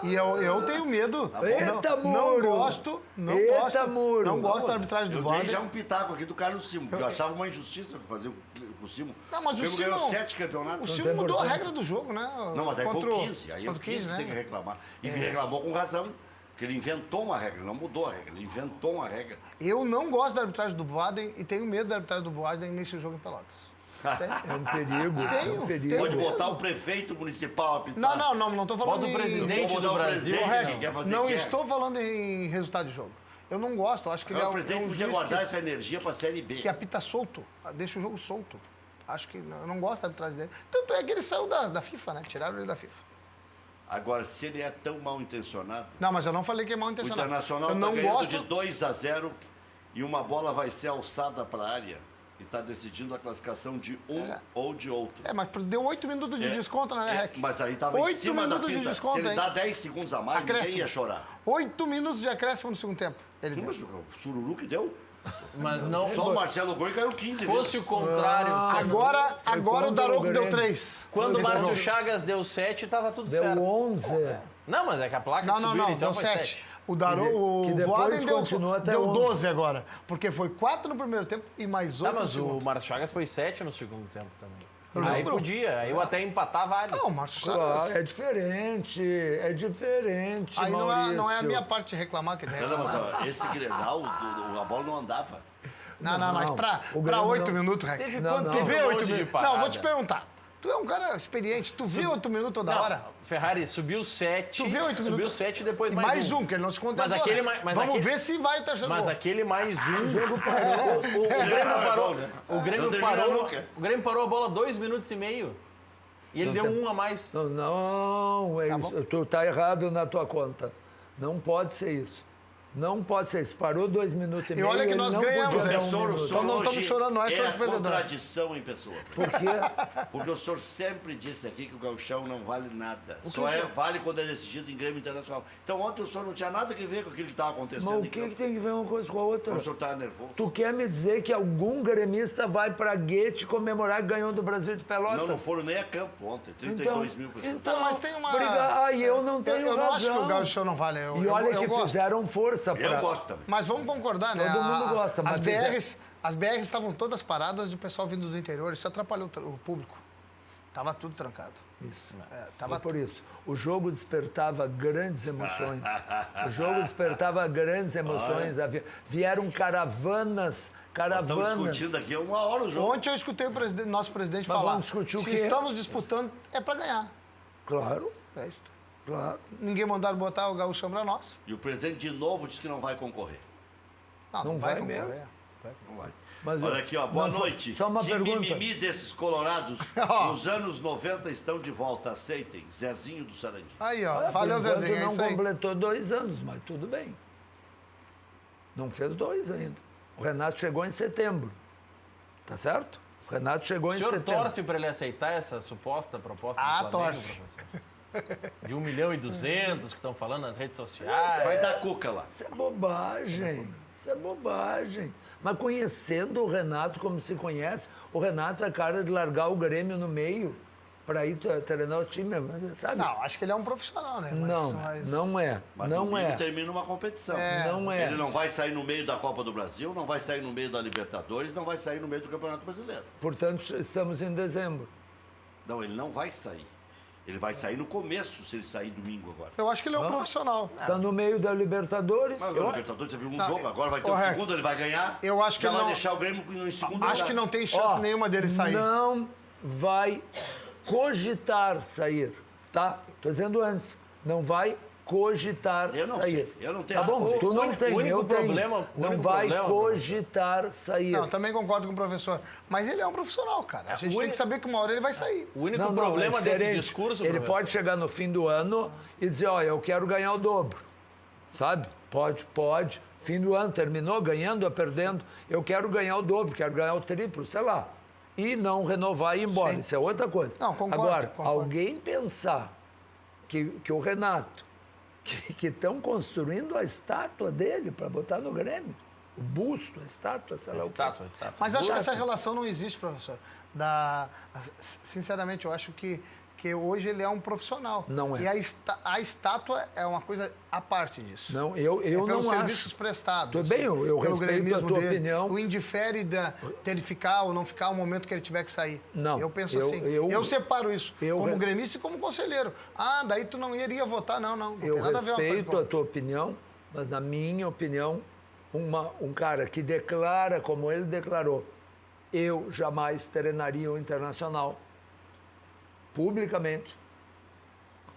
E eu tenho medo. Eita, não muro! gosto Muro! Não gosto da arbitragem do Eu dei Voaden. já um pitaco aqui do Carlos Simon, porque eu achava uma injustiça fazer com o Simon. Não, mas o Grêmio ganhou Simon- 7 campeonatos. O Silvio mudou a regra do jogo, né? Não, mas aí foi Contra o 15. Aí é o contra 15 que tem que né? reclamar. E reclamou com razão. Porque ele inventou uma regra, não mudou a regra, ele inventou uma regra. Eu não gosto da arbitragem do Voaden e tenho medo da arbitragem do Voaden nesse jogo em Pelotas. É um perigo. É um perigo. Pode botar o prefeito municipal a apitar. Não estou falando Bota o em... presidente Vou botar do o Brasil. presidente Correto. que quer fazer Não quer. estou falando em resultado de jogo. Eu não gosto, eu acho que ele O presidente um podia juiz guardar essa energia para a Série B. que apita solto, deixa o jogo solto. Acho que eu não gosto da arbitragem dele. Tanto é que ele saiu da FIFA, né? Tiraram ele da FIFA. Agora, se ele é tão mal intencionado, Não, mas eu não falei que é mal o intencionado. Internacional Eu está não ganhando gosto... de 2-0 e uma bola vai ser alçada para a área e está decidindo a classificação de um ou de outro. mas deu 8 minutos de desconto, né, Rec? Mas aí estava em 8 cima da minutos de pinta. desconto, Se ele hein? dá 10 segundos a mais, ninguém ia chorar. 8 minutos de acréscimo no segundo tempo. Ele deu. Mas o Sururu que deu? Mas não... Só o Marcelo Goi caiu 15 Fosse o vezes. contrário... Agora o contra o Daronco deu Grêmio. 3. Quando o Esse Márcio jogo. Chagas deu 7, tava tudo Deu certo. 11. Não, mas é que a placa Não, que subiu deu inicial foi 7. 7. O Daronco, que o depois Voaden continua até deu 11. 12 agora. Porque foi 4 no primeiro tempo e mais 8 Tá, no mas o segundo. Márcio Chagas foi 7 no segundo tempo também. Eu Aí lembro. podia, aí eu até empatar vale. Não, Márcio Claro, Chagas. é diferente. É diferente, Aí não é a Maurício. minha parte de reclamar que tem. Não, mas ó, esse Grenal, a bola não andava. Não, mas Não, pra o Grêmio 8 não- minutos, Rec. Teve Não, quanto não. Tu vê longe 8 de minutos. parada? Não, vou te perguntar. Tu é um cara experiente. Tu vê 8 minutos toda hora? Ferrari subiu 7. Tu vê 8 subiu minutos? 7 e depois E mais um. que ele não se conta Mas agora. aquele, Vamos ver se vai o terceiro Mas gol. aquele mais um. O jogo parou. O Grêmio parou. O Grêmio parou a bola 2 minutos e meio. E ele deu um a mais. Não, tu tá errado na tua conta. Não pode ser isso. Não pode ser isso. Parou 2 minutos e meio. E olha que nós não ganhamos, podia né? dar um Professor, o minuto. senhor Então não hoje estamos chorando, nós é somos a perdedores. contradição em pessoa. Por quê? Porque o senhor sempre disse aqui que o gauchão não vale nada. Só vale quando é decidido em Grêmio Internacional. Então ontem o senhor não tinha nada a ver com aquilo que estava acontecendo. Mas o que tem que ver uma coisa com a outra? O senhor estava nervoso. Tu quer me dizer que algum gremista vai pra Guete comemorar que ganhou do Brasil de Pelotas? Não foram nem a campo ontem. 32 mil pessoas. Então, mas tem uma... eu não tenho Eu não razão. acho que o gauchão não vale. E olha que gosto. fizeram força pra... Eu gosto também. Mas vamos concordar, né? Todo mundo gosta, mas As BRs estavam todas paradas de pessoal vindo do interior. Isso atrapalhou o público. Tava tudo trancado. Isso. Tava Por isso. O jogo despertava grandes emoções. O jogo despertava grandes emoções. Vieram caravanas. Nós estamos discutindo aqui há 1 hora o jogo. Ontem eu escutei o nosso presidente Mas falar. vamos discutir o se quê? estamos disputando, é para ganhar. Claro, É isso. claro. Ninguém mandaram botar o gauchão para nós. E o presidente de novo disse que não vai concorrer. Não vai concorrer. mesmo? Não vai. Mas, Olha aqui, ó, boa não, noite. só uma que pergunta. mimimi desses colorados, nos anos 90 estão de volta, aceitem. Zezinho do Sarandi. Aí, ó. Olha, Valeu, por enquanto Zezinho. É não isso aí. completou 2 anos, mas tudo bem. Não fez 2 ainda. O Renato chegou em setembro. Tá certo? O Renato chegou O em senhor setembro. torce para ele aceitar essa suposta proposta Ah, do Flamengo, torce. professor? De 1.200.000 que estão falando nas redes sociais. Vai dar cuca lá. Isso é bobagem. Isso é bobagem. Mas conhecendo o Renato como se conhece, o Renato é cara de largar o Grêmio no meio para ir treinar o time, sabe? Não, acho que ele é um profissional, né? Não é. Mas Não domingo é. termina uma competição. Não é. Ele não vai sair no meio da Copa do Brasil, não vai sair no meio da Libertadores, não vai sair no meio do Campeonato Brasileiro. Portanto, estamos em dezembro. Não, ele não vai sair. Ele vai sair no começo, se ele sair domingo agora. Eu acho que ele é um profissional. Está no meio da Libertadores. Mas o Libertadores já viu um jogo, agora vai ter correto. o segundo, ele vai ganhar. Eu acho que já ele vai não- deixar o Grêmio em segundo Acho lugar. que não tem chance nenhuma dele sair. Não vai cogitar sair, tá? Tô dizendo antes. Não vai cogitar Eu não sair. sei, eu não tenho Tá essa bom, convicção. tu não tem, O único eu tenho. problema- o Não único vai problema, cogitar sair. Não, também concordo com o professor. Mas ele é um profissional, cara. A gente tem que saber que uma hora ele vai sair. O único Não, problema é desse diferente. discurso, Ele professor, pode chegar no fim do ano e dizer, olha, eu quero ganhar o dobro. Sabe? Pode. Fim do ano, terminou ganhando ou perdendo. Eu quero ganhar o dobro, quero ganhar o triplo, sei lá. E não renovar e ir embora. Sim. Isso é outra coisa. Não, concordo, Agora, concordo. alguém pensar que o Renato, que estão construindo a estátua dele para botar no Grêmio, o busto, a estátua, sei lá o quê. estátua. Mas acho que essa relação não existe, professor. Sinceramente, eu acho que hoje ele é um profissional. Não é. E a estátua é uma coisa à parte disso. Não, eu pelos não serviços acho. prestados. Tudo bem, eu pelo respeito a gremismo tua dele. opinião. O indifere dele ficar ou não ficar o momento que ele tiver que sair. Não, Eu penso eu- assim. eu- Eu separo isso eu como re- gremista e como conselheiro. Ah, daí tu não iria votar. Não Eu tem nada a ver uma coisa respeito com a tua opinião, mas na minha opinião, um cara que declara como ele declarou, eu jamais treinaria o Internacional publicamente,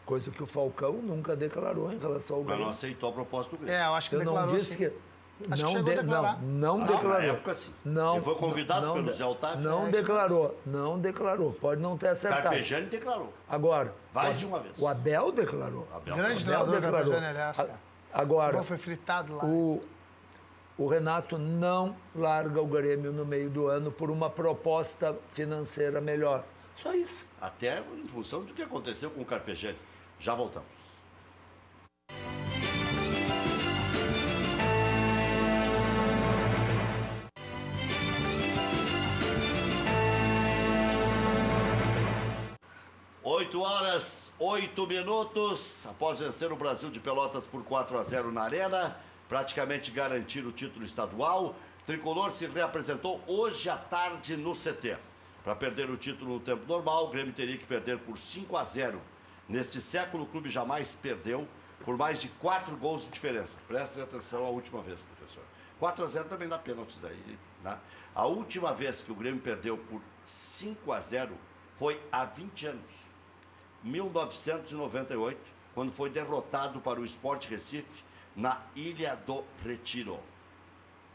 coisa que o Falcão nunca declarou em relação ao Mas não Grêmio. aceitou a proposta do Grêmio. Eu acho que Eu não declarou disse sim. que... Acho que Não, chegou a declarar. não Na declarou. época, sim. Não, Ele foi convidado não, pelo não, Zé Otávio. Não declarou. Pode não ter acertado. Carpegiani declarou. Agora, Mais de uma vez. o Abel declarou. Abel Grande O Abel treinador da declarou. Carpegiani, aliás, cara. Agora, Foi fritado lá. o Renato não larga o Grêmio no meio do ano por uma proposta financeira melhor. Só isso. Até em função do que aconteceu com o Carpegiani. Já voltamos. Oito horas, 8 minutos. Após vencer o Brasil de Pelotas por 4-0 na Arena, praticamente garantir o título estadual, o Tricolor se reapresentou hoje à tarde no CT. Para perder o título no tempo normal, o Grêmio teria que perder por 5-0. Neste século, o clube jamais perdeu por mais de 4 gols de diferença. Prestem atenção à última vez, professor. 4-0 também dá pênalti daí, né? A última vez que o Grêmio perdeu por 5-0 foi há 20 anos. 1998, quando foi derrotado para o Sport Recife na Ilha do Retiro. O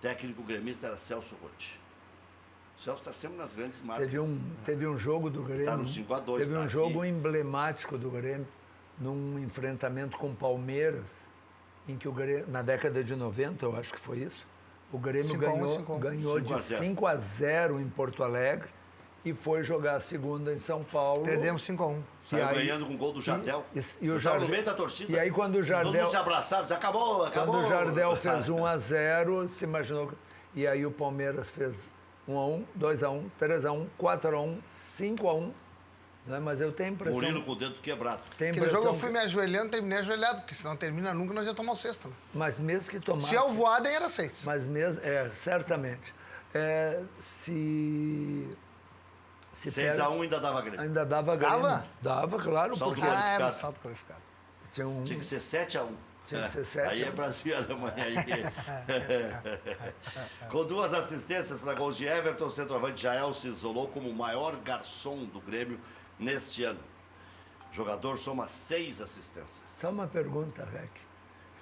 técnico gremista era Celso Rotti. O Celso está sempre nas grandes marcas. Teve um jogo do Grêmio. Tá no 5-2, Teve um tá jogo aqui. emblemático do Grêmio, num enfrentamento com o Palmeiras, em que o Grêmio, na década de 90, eu acho que foi isso, o Grêmio 5-1. ganhou de 5-0 em Porto Alegre e foi jogar a segunda em São Paulo. Perdemos 5-1. Saiu aí- ganhando com o gol do Jardel. E o Eu estava Jardel- no meio da torcida. E aí quando o Todo Jardel... mundo se abraçava, disse, acabou. Quando o Jardel fez 1-0, se imaginou. E aí o Palmeiras fez 1-1, 2-1, 3-1, 4-1, 5-1. Né? Mas eu tenho a impressão. Murilo com o dedo quebrado. Tenho a Aquele impressão jogo eu fui me ajoelhando, terminei ajoelhado, porque se não termina nunca, nós ia tomar o sexto. Né? Mas mesmo que tomasse. Se é o Voaden, era 6. Mas mesmo. Certamente. Se 6-1 ainda dava Grêmio. Ainda dava Grêmio. Dava? Dava, claro, Saldo porque qualificado. era salto qualificado. tinha um. Tinha que ser 7-1. Tinha que ser 7-1. Aí é Brasil e Alemanha. Com 2 assistências para gols de Everton, o centroavante Jael se isolou como o maior garçom do Grêmio neste ano. O jogador soma 6 assistências. Só uma pergunta, Rec.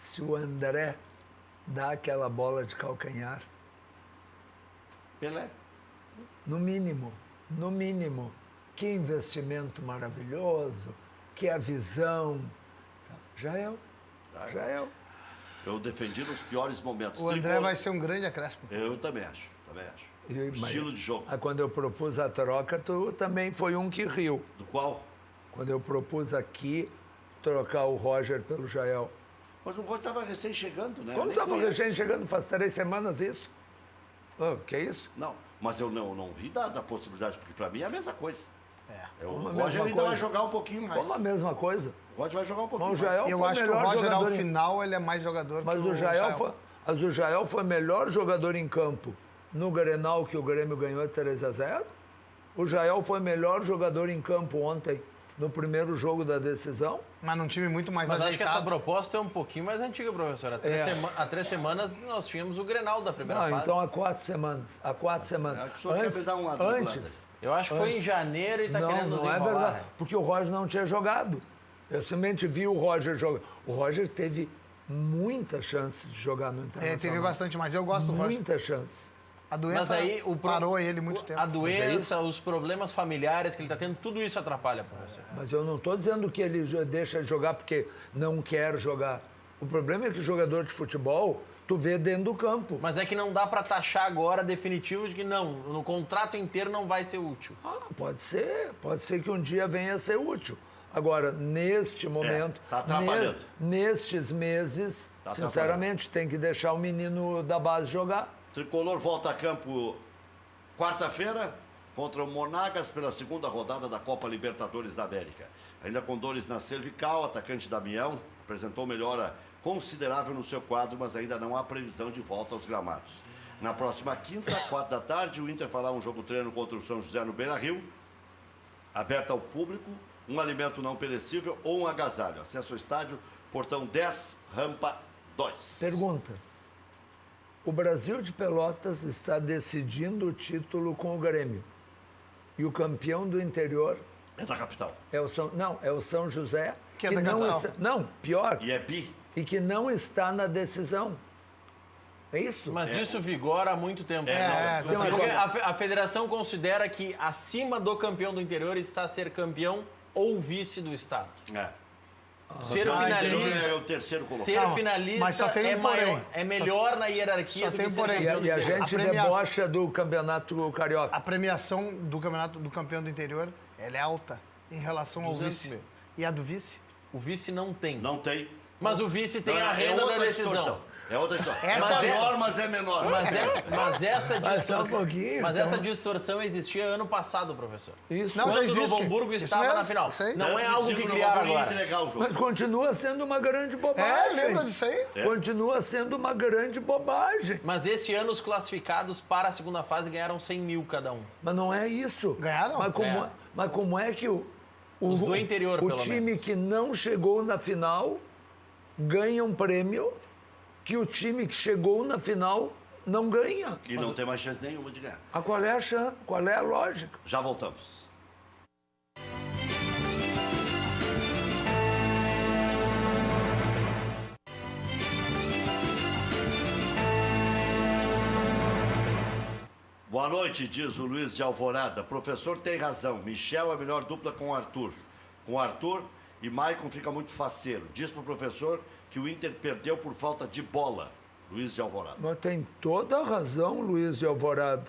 Se o André dá aquela bola de calcanhar, Pelé. no mínimo, que investimento maravilhoso, que a visão. Jael. Eu defendi nos piores momentos. O André Tricolor- vai ser um grande acréscimo. Eu também acho. Estilo de jogo. Quando eu propus a troca, tu também foi um que riu. Do qual? Quando eu propus aqui trocar o Roger pelo Jael. Mas o Roger estava recém chegando, né? Como Nem estava conheço. recém chegando, faz 3 semanas isso? Oh, que isso? Não, mas eu não ri da possibilidade, porque para mim é a mesma coisa. O Como a Roger mesma ainda vai coisa. jogar um pouquinho mais. Como a mesma coisa. O Roger vai jogar um pouquinho Mas o mais. Jael Eu foi acho que o melhor Roger, ao jogador em- final, ele é mais jogador Mas que o Jael foi melhor jogador em campo no Grenal que o Grêmio ganhou 3-0. O Jael foi melhor jogador em campo ontem no primeiro jogo da decisão. Mas num time muito mais Mas acho que essa ajeitado. proposta é um pouquinho mais antiga, professor. Há 3 semanas nós tínhamos o Grenal da primeira Não, fase. então há 4 semanas. Há 4 semanas. Acho que o senhor quer me dar uma driblada. Antes. Eu acho que foi em janeiro e está querendo nos Não é enrolar. verdade. Porque o Roger não tinha jogado. Eu simplesmente vi o Roger jogar. O Roger teve muitas chances de jogar no Internacional. Teve bastante, mas eu gosto do Roger. Muitas chances. A doença Mas aí parou ele muito tempo. A doença, os problemas familiares que ele está tendo, tudo isso atrapalha, professor. Mas eu não estou dizendo que ele deixa de jogar porque não quer jogar. O problema é que o jogador de futebol, tu vê dentro do campo. Mas é que não dá para taxar agora definitivo de que não, no contrato inteiro não vai ser útil. Pode ser que um dia venha a ser útil. Agora, neste momento, tá atrapalhando. nestes meses, Tá sinceramente, tem que deixar o menino da base jogar. Tricolor volta a campo quarta-feira contra o Monagas pela segunda rodada da Copa Libertadores da América. Ainda com dores na cervical, o atacante Damião apresentou melhora considerável no seu quadro, mas ainda não há previsão de volta aos gramados. Na próxima quinta, 4 da tarde, o Inter fará um jogo-treino contra o São José no Beira-Rio, aberto ao público, um alimento não perecível ou um agasalho. Acesso ao estádio, portão 10, rampa 2. Pergunta. O Brasil de Pelotas está decidindo o título com o Grêmio. E o campeão do interior É da capital. é o São José. Que é da não capital. está, não, pior. E é bi. E que não está na decisão. É isso? Mas isso vigora há muito tempo. não, não, Porque a federação considera que acima do campeão do interior está ser campeão ou vice do estado. É. Ser O finalista, é o terceiro colocado. ser Calma, finalista mas só tem um é, maior, porém. é melhor na hierarquia só do tem que um ser porém. campeão do E a interior. gente A premiação- debocha do campeonato carioca. A premiação do campeonato do campeão do interior, ela é alta em relação ao 200 vice. mil. E a do vice? O vice não tem. Não tem. Mas o vice tem Não, a renda da outra decisão. distorção. É outra história. Essa é é- maior, mas é menor. Mas essa Mas só um distorção, pouquinho, mas então. essa distorção existia ano passado, professor. Isso. Não, já Quando o existe. Novo Hamburgo Isso estava mesmo, na final. isso aí. Não é Tanto algo digo que no criaram Hamburgo ia agora. entregar o jogo. Mas continua sendo uma grande É, bobagem. lembra disso aí? Continua sendo uma grande bobagem. Mas esse ano os classificados para a segunda fase ganharam 100 mil cada um. Mas não é isso. Ganharam? Mas como é que Os do interior, o pelo time menos. que não chegou na final ganha um prêmio que o time que chegou na final não ganha? E não tem mais chance nenhuma de ganhar. Qual é a chance? Qual é a lógica? Já voltamos. Boa noite, diz o Luiz de Alvorada. Professor tem razão. Michel é a melhor dupla com o Arthur. Com o Arthur e Maicon fica muito faceiro. Diz pro professor que o Inter perdeu por falta de bola. Luiz de Alvorada. Mas tem toda a razão, Luiz de Alvorada.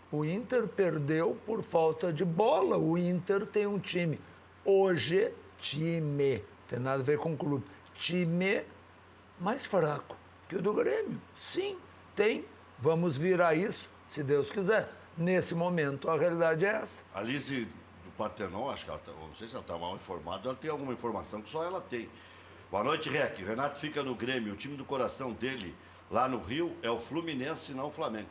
O Inter perdeu por falta de bola. O Inter tem um time. Hoje, time. Tem nada a ver com o clube. Time mais fraco que o do Grêmio. Sim, tem. Vamos virar isso, se Deus quiser. Nesse momento, a realidade é essa. A Lise do Partenon, acho que ela tá, não sei se ela está mal informada, ela tem alguma informação que só ela tem. Boa noite, Rec. Renato fica no Grêmio. O time do coração dele, lá no Rio, é o Fluminense, não o Flamengo.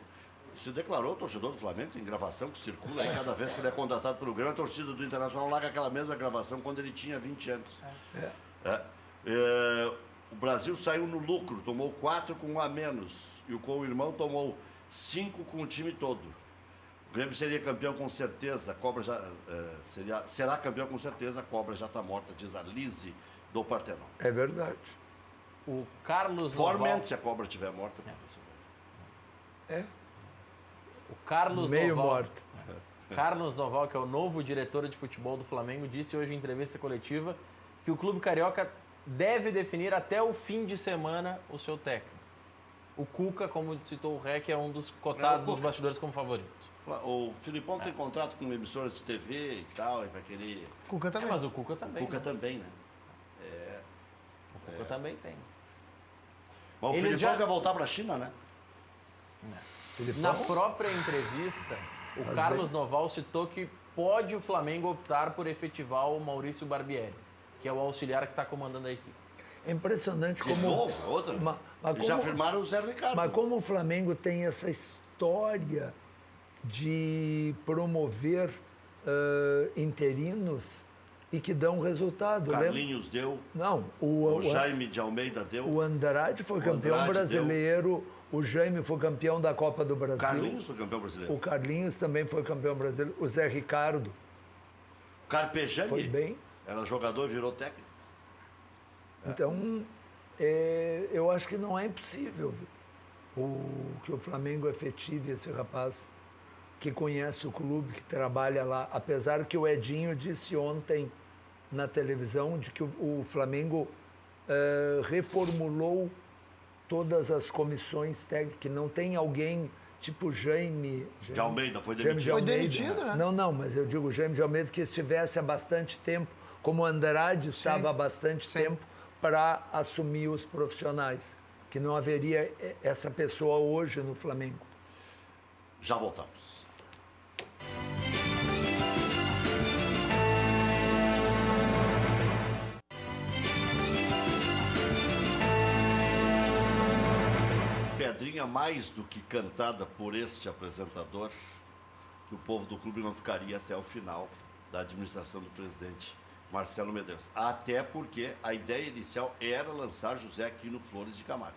Se declarou o torcedor do Flamengo, tem gravação que circula aí cada vez que ele é contratado pelo Grêmio, a torcida do Internacional larga aquela mesma gravação quando ele tinha 20 anos. O Brasil saiu no lucro, tomou 4 com 1 a menos. E com o irmão tomou 5 com o time todo. O Grêmio seria campeão com certeza, a cobra já será campeão com certeza, a cobra já está morta, diz a Lise do Partenon. É verdade. O Carlos Formente Noval... se a cobra estiver morta. É. O Carlos Meio Noval... morto. Carlos Noval, que é o novo diretor de futebol do Flamengo, disse hoje em entrevista coletiva que o clube carioca deve definir até o fim de semana o seu técnico. O Cuca, como citou o Rec, é um dos cotados dos bastidores como favorito. O Filipão tem contrato com emissoras de TV e tal, e vai querer... Cuca também. Mas o Cuca também. O Cuca né? também, né? O Cuca também tem. Mas o Eles Filipão já- quer voltar para a China, né? Na própria entrevista, o Carlos Noval citou que pode o Flamengo optar por efetivar o Maurício Barbieri, que é o auxiliar que está comandando a equipe. É impressionante De como... novo, outra. Mas Eles já como- firmaram o Zé Ricardo. Mas como o Flamengo tem essa história de promover interinos e que dão resultado, lembra? Carlinhos deu, Não, o Jaime de Almeida deu, o Andrade foi O campeão Andrade brasileiro, o Jaime foi campeão da Copa do Brasil. Carlinhos foi campeão brasileiro. O Carlinhos também foi campeão brasileiro. O Zé Ricardo O Carpejani foi bem. era jogador e virou técnico. Então, eu acho que não é impossível que o Flamengo efetive esse rapaz que conhece o clube, que trabalha lá. Apesar que o Edinho disse ontem na televisão de que o Flamengo reformulou todas as comissões técnicas, que não tem alguém tipo Jaime De Almeida, foi Jaime de demitido. Foi Almeida. demitido, né? Não, mas eu digo Jaime de Almeida que estivesse há bastante tempo, como o Andrade estava há bastante sim. tempo, para assumir os profissionais. Que não haveria essa pessoa hoje no Flamengo. Já voltamos. Pedrinha mais do que cantada por este apresentador, que o povo do clube não ficaria até o final da administração do presidente Marcelo Medeiros. Até porque a ideia inicial era lançar José Aquino Flores de Camargo.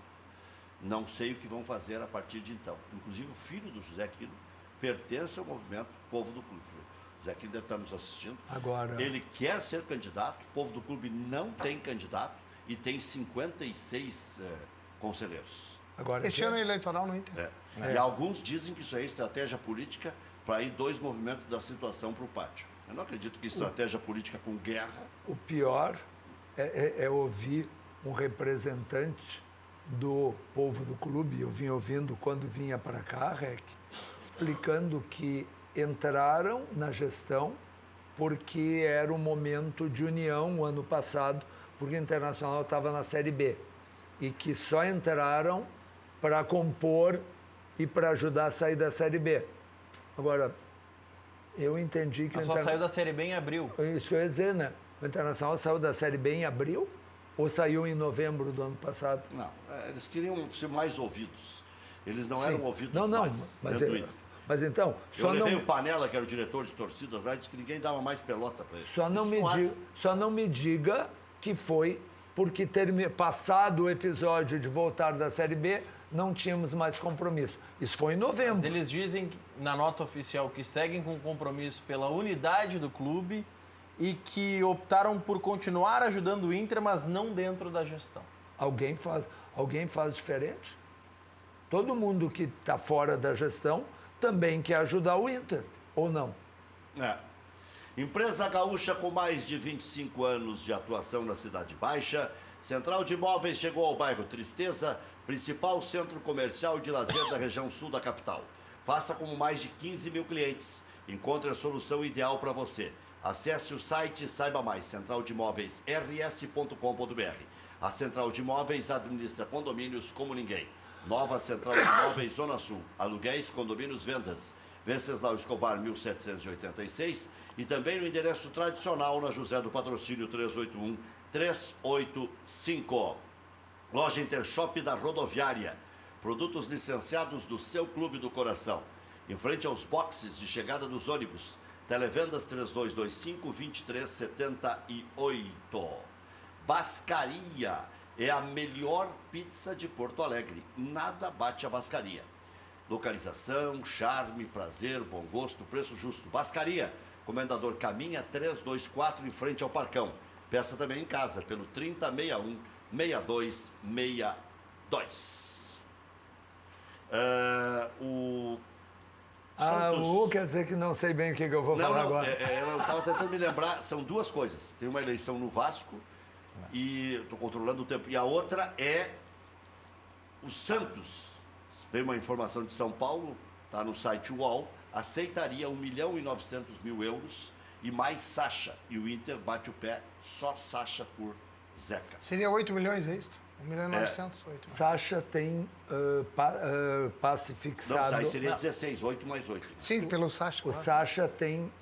Não sei o que vão fazer a partir de então. Inclusive o filho do José Aquino pertence ao movimento Povo do Clube. O José Aquino deve estar nos assistindo. Agora- Ele quer ser candidato, o Povo do Clube não tem candidato e tem 56 conselheiros. Agora, Este ano é eleitoral no Inter. E alguns dizem que isso é estratégia política para ir 2 movimentos da situação para o pátio. Eu não acredito que estratégia política com guerra. o pior é ouvir um representante do povo do clube, eu vim ouvindo quando vinha para cá, Rec, explicando que entraram na gestão porque era um momento de união o ano passado, porque o Internacional estava na Série B. E que só entraram para compor e para ajudar a sair da Série B. Agora, eu entendi que Mas só saiu da Série B em abril. Isso que eu ia dizer, né? O Internacional saiu da Série B em abril ou saiu em novembro do ano passado? Não, eles queriam ser mais ouvidos. Eles não eram ouvidos Não, mais mas, dentro do Inter. mas então, Eu só levei não, o Panela, que era o diretor de torcidas lá, e disse que ninguém dava mais pelota para ele. só não me diga que foi porque passado o episódio de voltar da Série B, não tínhamos mais compromisso. Isso foi em novembro. Mas eles dizem na nota oficial que seguem com compromisso pela unidade do clube e que optaram por continuar ajudando o Inter, mas não dentro da gestão. Alguém faz diferente? Todo mundo que está fora da gestão também quer ajudar o Inter, ou não? É. Empresa gaúcha com mais de 25 anos de atuação na Cidade Baixa. Central de Imóveis chegou ao bairro Tristeza, principal centro comercial de lazer da região sul da capital. Faça como mais de 15 mil clientes. Encontre a solução ideal para você. Acesse o site e saiba mais, centraldemóveisrs.com.br. A Central de Imóveis administra condomínios como ninguém. Nova Central de Imóveis Zona Sul. Aluguéis, condomínios, vendas. Venceslau Escobar, 1786. E também no endereço tradicional na José do Patrocínio 381-385. Loja Intershop da Rodoviária. Produtos licenciados do seu clube do coração. Em frente aos boxes de chegada dos ônibus. Televendas 3225-2378. Bascaria é a melhor pizza de Porto Alegre. Nada bate a Bascaria. Localização, charme, prazer, bom gosto, preço justo. Bascaria, Comendador Caminha 324 em frente ao Parcão. Peça também em casa pelo 3061-6262. O Santos... quer dizer que não sei bem o que eu vou falar agora. Eu estava tentando me lembrar, são duas coisas. Tem uma eleição no Vasco e estou controlando o tempo. E a outra é o Santos. Tem uma informação de São Paulo, está no site UOL, aceitaria 1.900.000 euros e mais Sacha. E o Inter bate o pé, só Sacha por Zeca. Seria 8 milhões, é isso? 1.900.000, 8. Sacha tem passe fixado. Não, aí seria 16, 8 mais 8. Sim, pelo Sacha. O claro. Sacha tem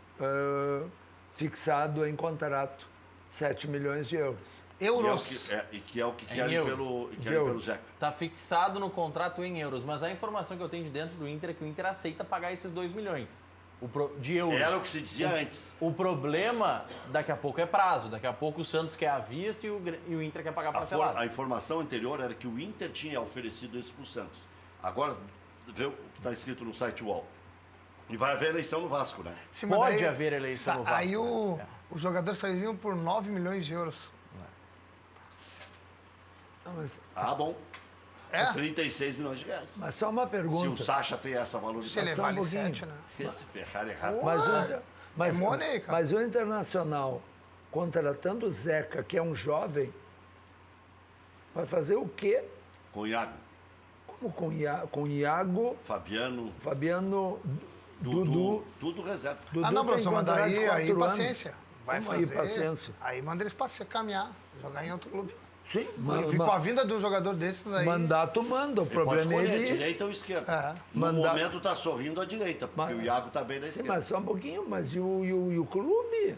fixado em contrato 7 milhões de euros. Euros. Que é o que querem euros. pelo Zeca. Está fixado no contrato em euros, mas a informação que eu tenho de dentro do Inter é que o Inter aceita pagar esses 2 milhões de euros. Era o que se dizia antes. O problema, daqui a pouco, é prazo. Daqui a pouco o Santos quer à vista e o Inter quer pagar parcelado. A informação anterior era que o Inter tinha oferecido isso para o Santos. Agora, vê o que está escrito no site UOL. E vai haver eleição no Vasco, né? Sim, mas Pode haver eleição no Vasco. Aí os jogadores sairiam por 9 milhões de euros. Bom. É? 36 milhões de reais. Mas só uma Se o pergunta. Sacha tem essa Se ele valorização. vale pouquinho. 7, né? Esse Ferrari é rápido. Mas money, cara. mas o Internacional, contratando o Zeca, que é um jovem, vai fazer o quê? Com Iago, Como com Iago, Fabiano, Fabiano, Dudu, tudo reserva. Dudu Não, tem professor, mas contrato de daí 4 anos. paciência. Vai Como fazer. aí, paciência? Aí manda eles caminhar, jogar em outro clube. Sim, E com a vinda de um jogador desses aí... mandato manda, o Ele pode problema é escolher ele... direita ou esquerda. É. No Manda- momento está sorrindo à direita, porque Mas- o Iago está bem na Sim, esquerda. mas só um pouquinho, mas e o clube?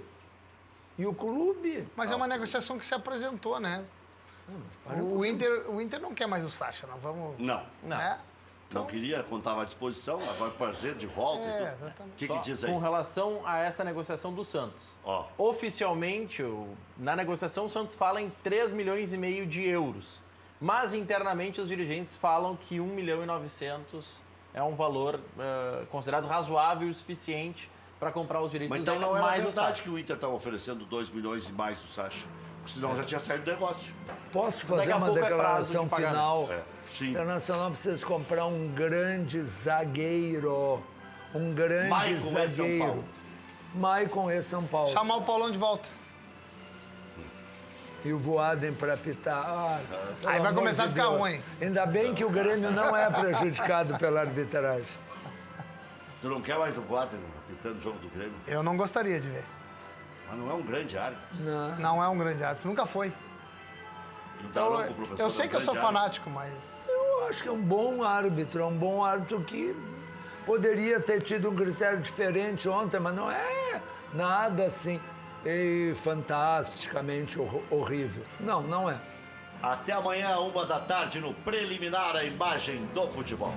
E o clube? Mas é uma negociação que se apresentou, né? O Inter não quer mais o Sacha, não vamos... Não, Não. Né? não queria, contava à disposição, agora prazer de volta. e tudo. exatamente. O que Só diz aí? com relação a essa negociação do Santos. Ó. Oficialmente, na negociação, o Santos fala em 3 milhões e meio de euros. Mas internamente os dirigentes falam que 1.900.000 é um valor considerado razoável e suficiente para comprar os direitos Mas do então Zeca, não era mais o verdade Sacha. que o Inter estava oferecendo 2 milhões e mais do Sacha. Porque senão já tinha saído do negócio. Posso Daqui fazer a uma pouco é prazo declaração de pagamento. final? Sim. O Internacional precisa comprar um grande zagueiro. Um grande Maicon é São zagueiro. Paulo. Maicon é São Paulo. Chamar o Paulão de volta. E o Voaden para apitar. Pelo Aí vai amor começar de a ficar Deus. ruim. Ainda bem que o Grêmio não é prejudicado pela arbitragem. Tu não quer mais o Guarda apitando o jogo do Grêmio? Eu não gostaria de ver. Mas não é um grande árbitro. Não. Não é um grande árbitro, nunca foi. E o Daronco, o professor, Eu sei é um que eu sou grande árbitro. fanático, mas... Eu acho que é um bom árbitro que poderia ter tido um critério diferente ontem, mas não é nada assim fantasticamente horrível. Não, não é. Até amanhã, 1 da tarde, no Preliminar, a imagem do futebol.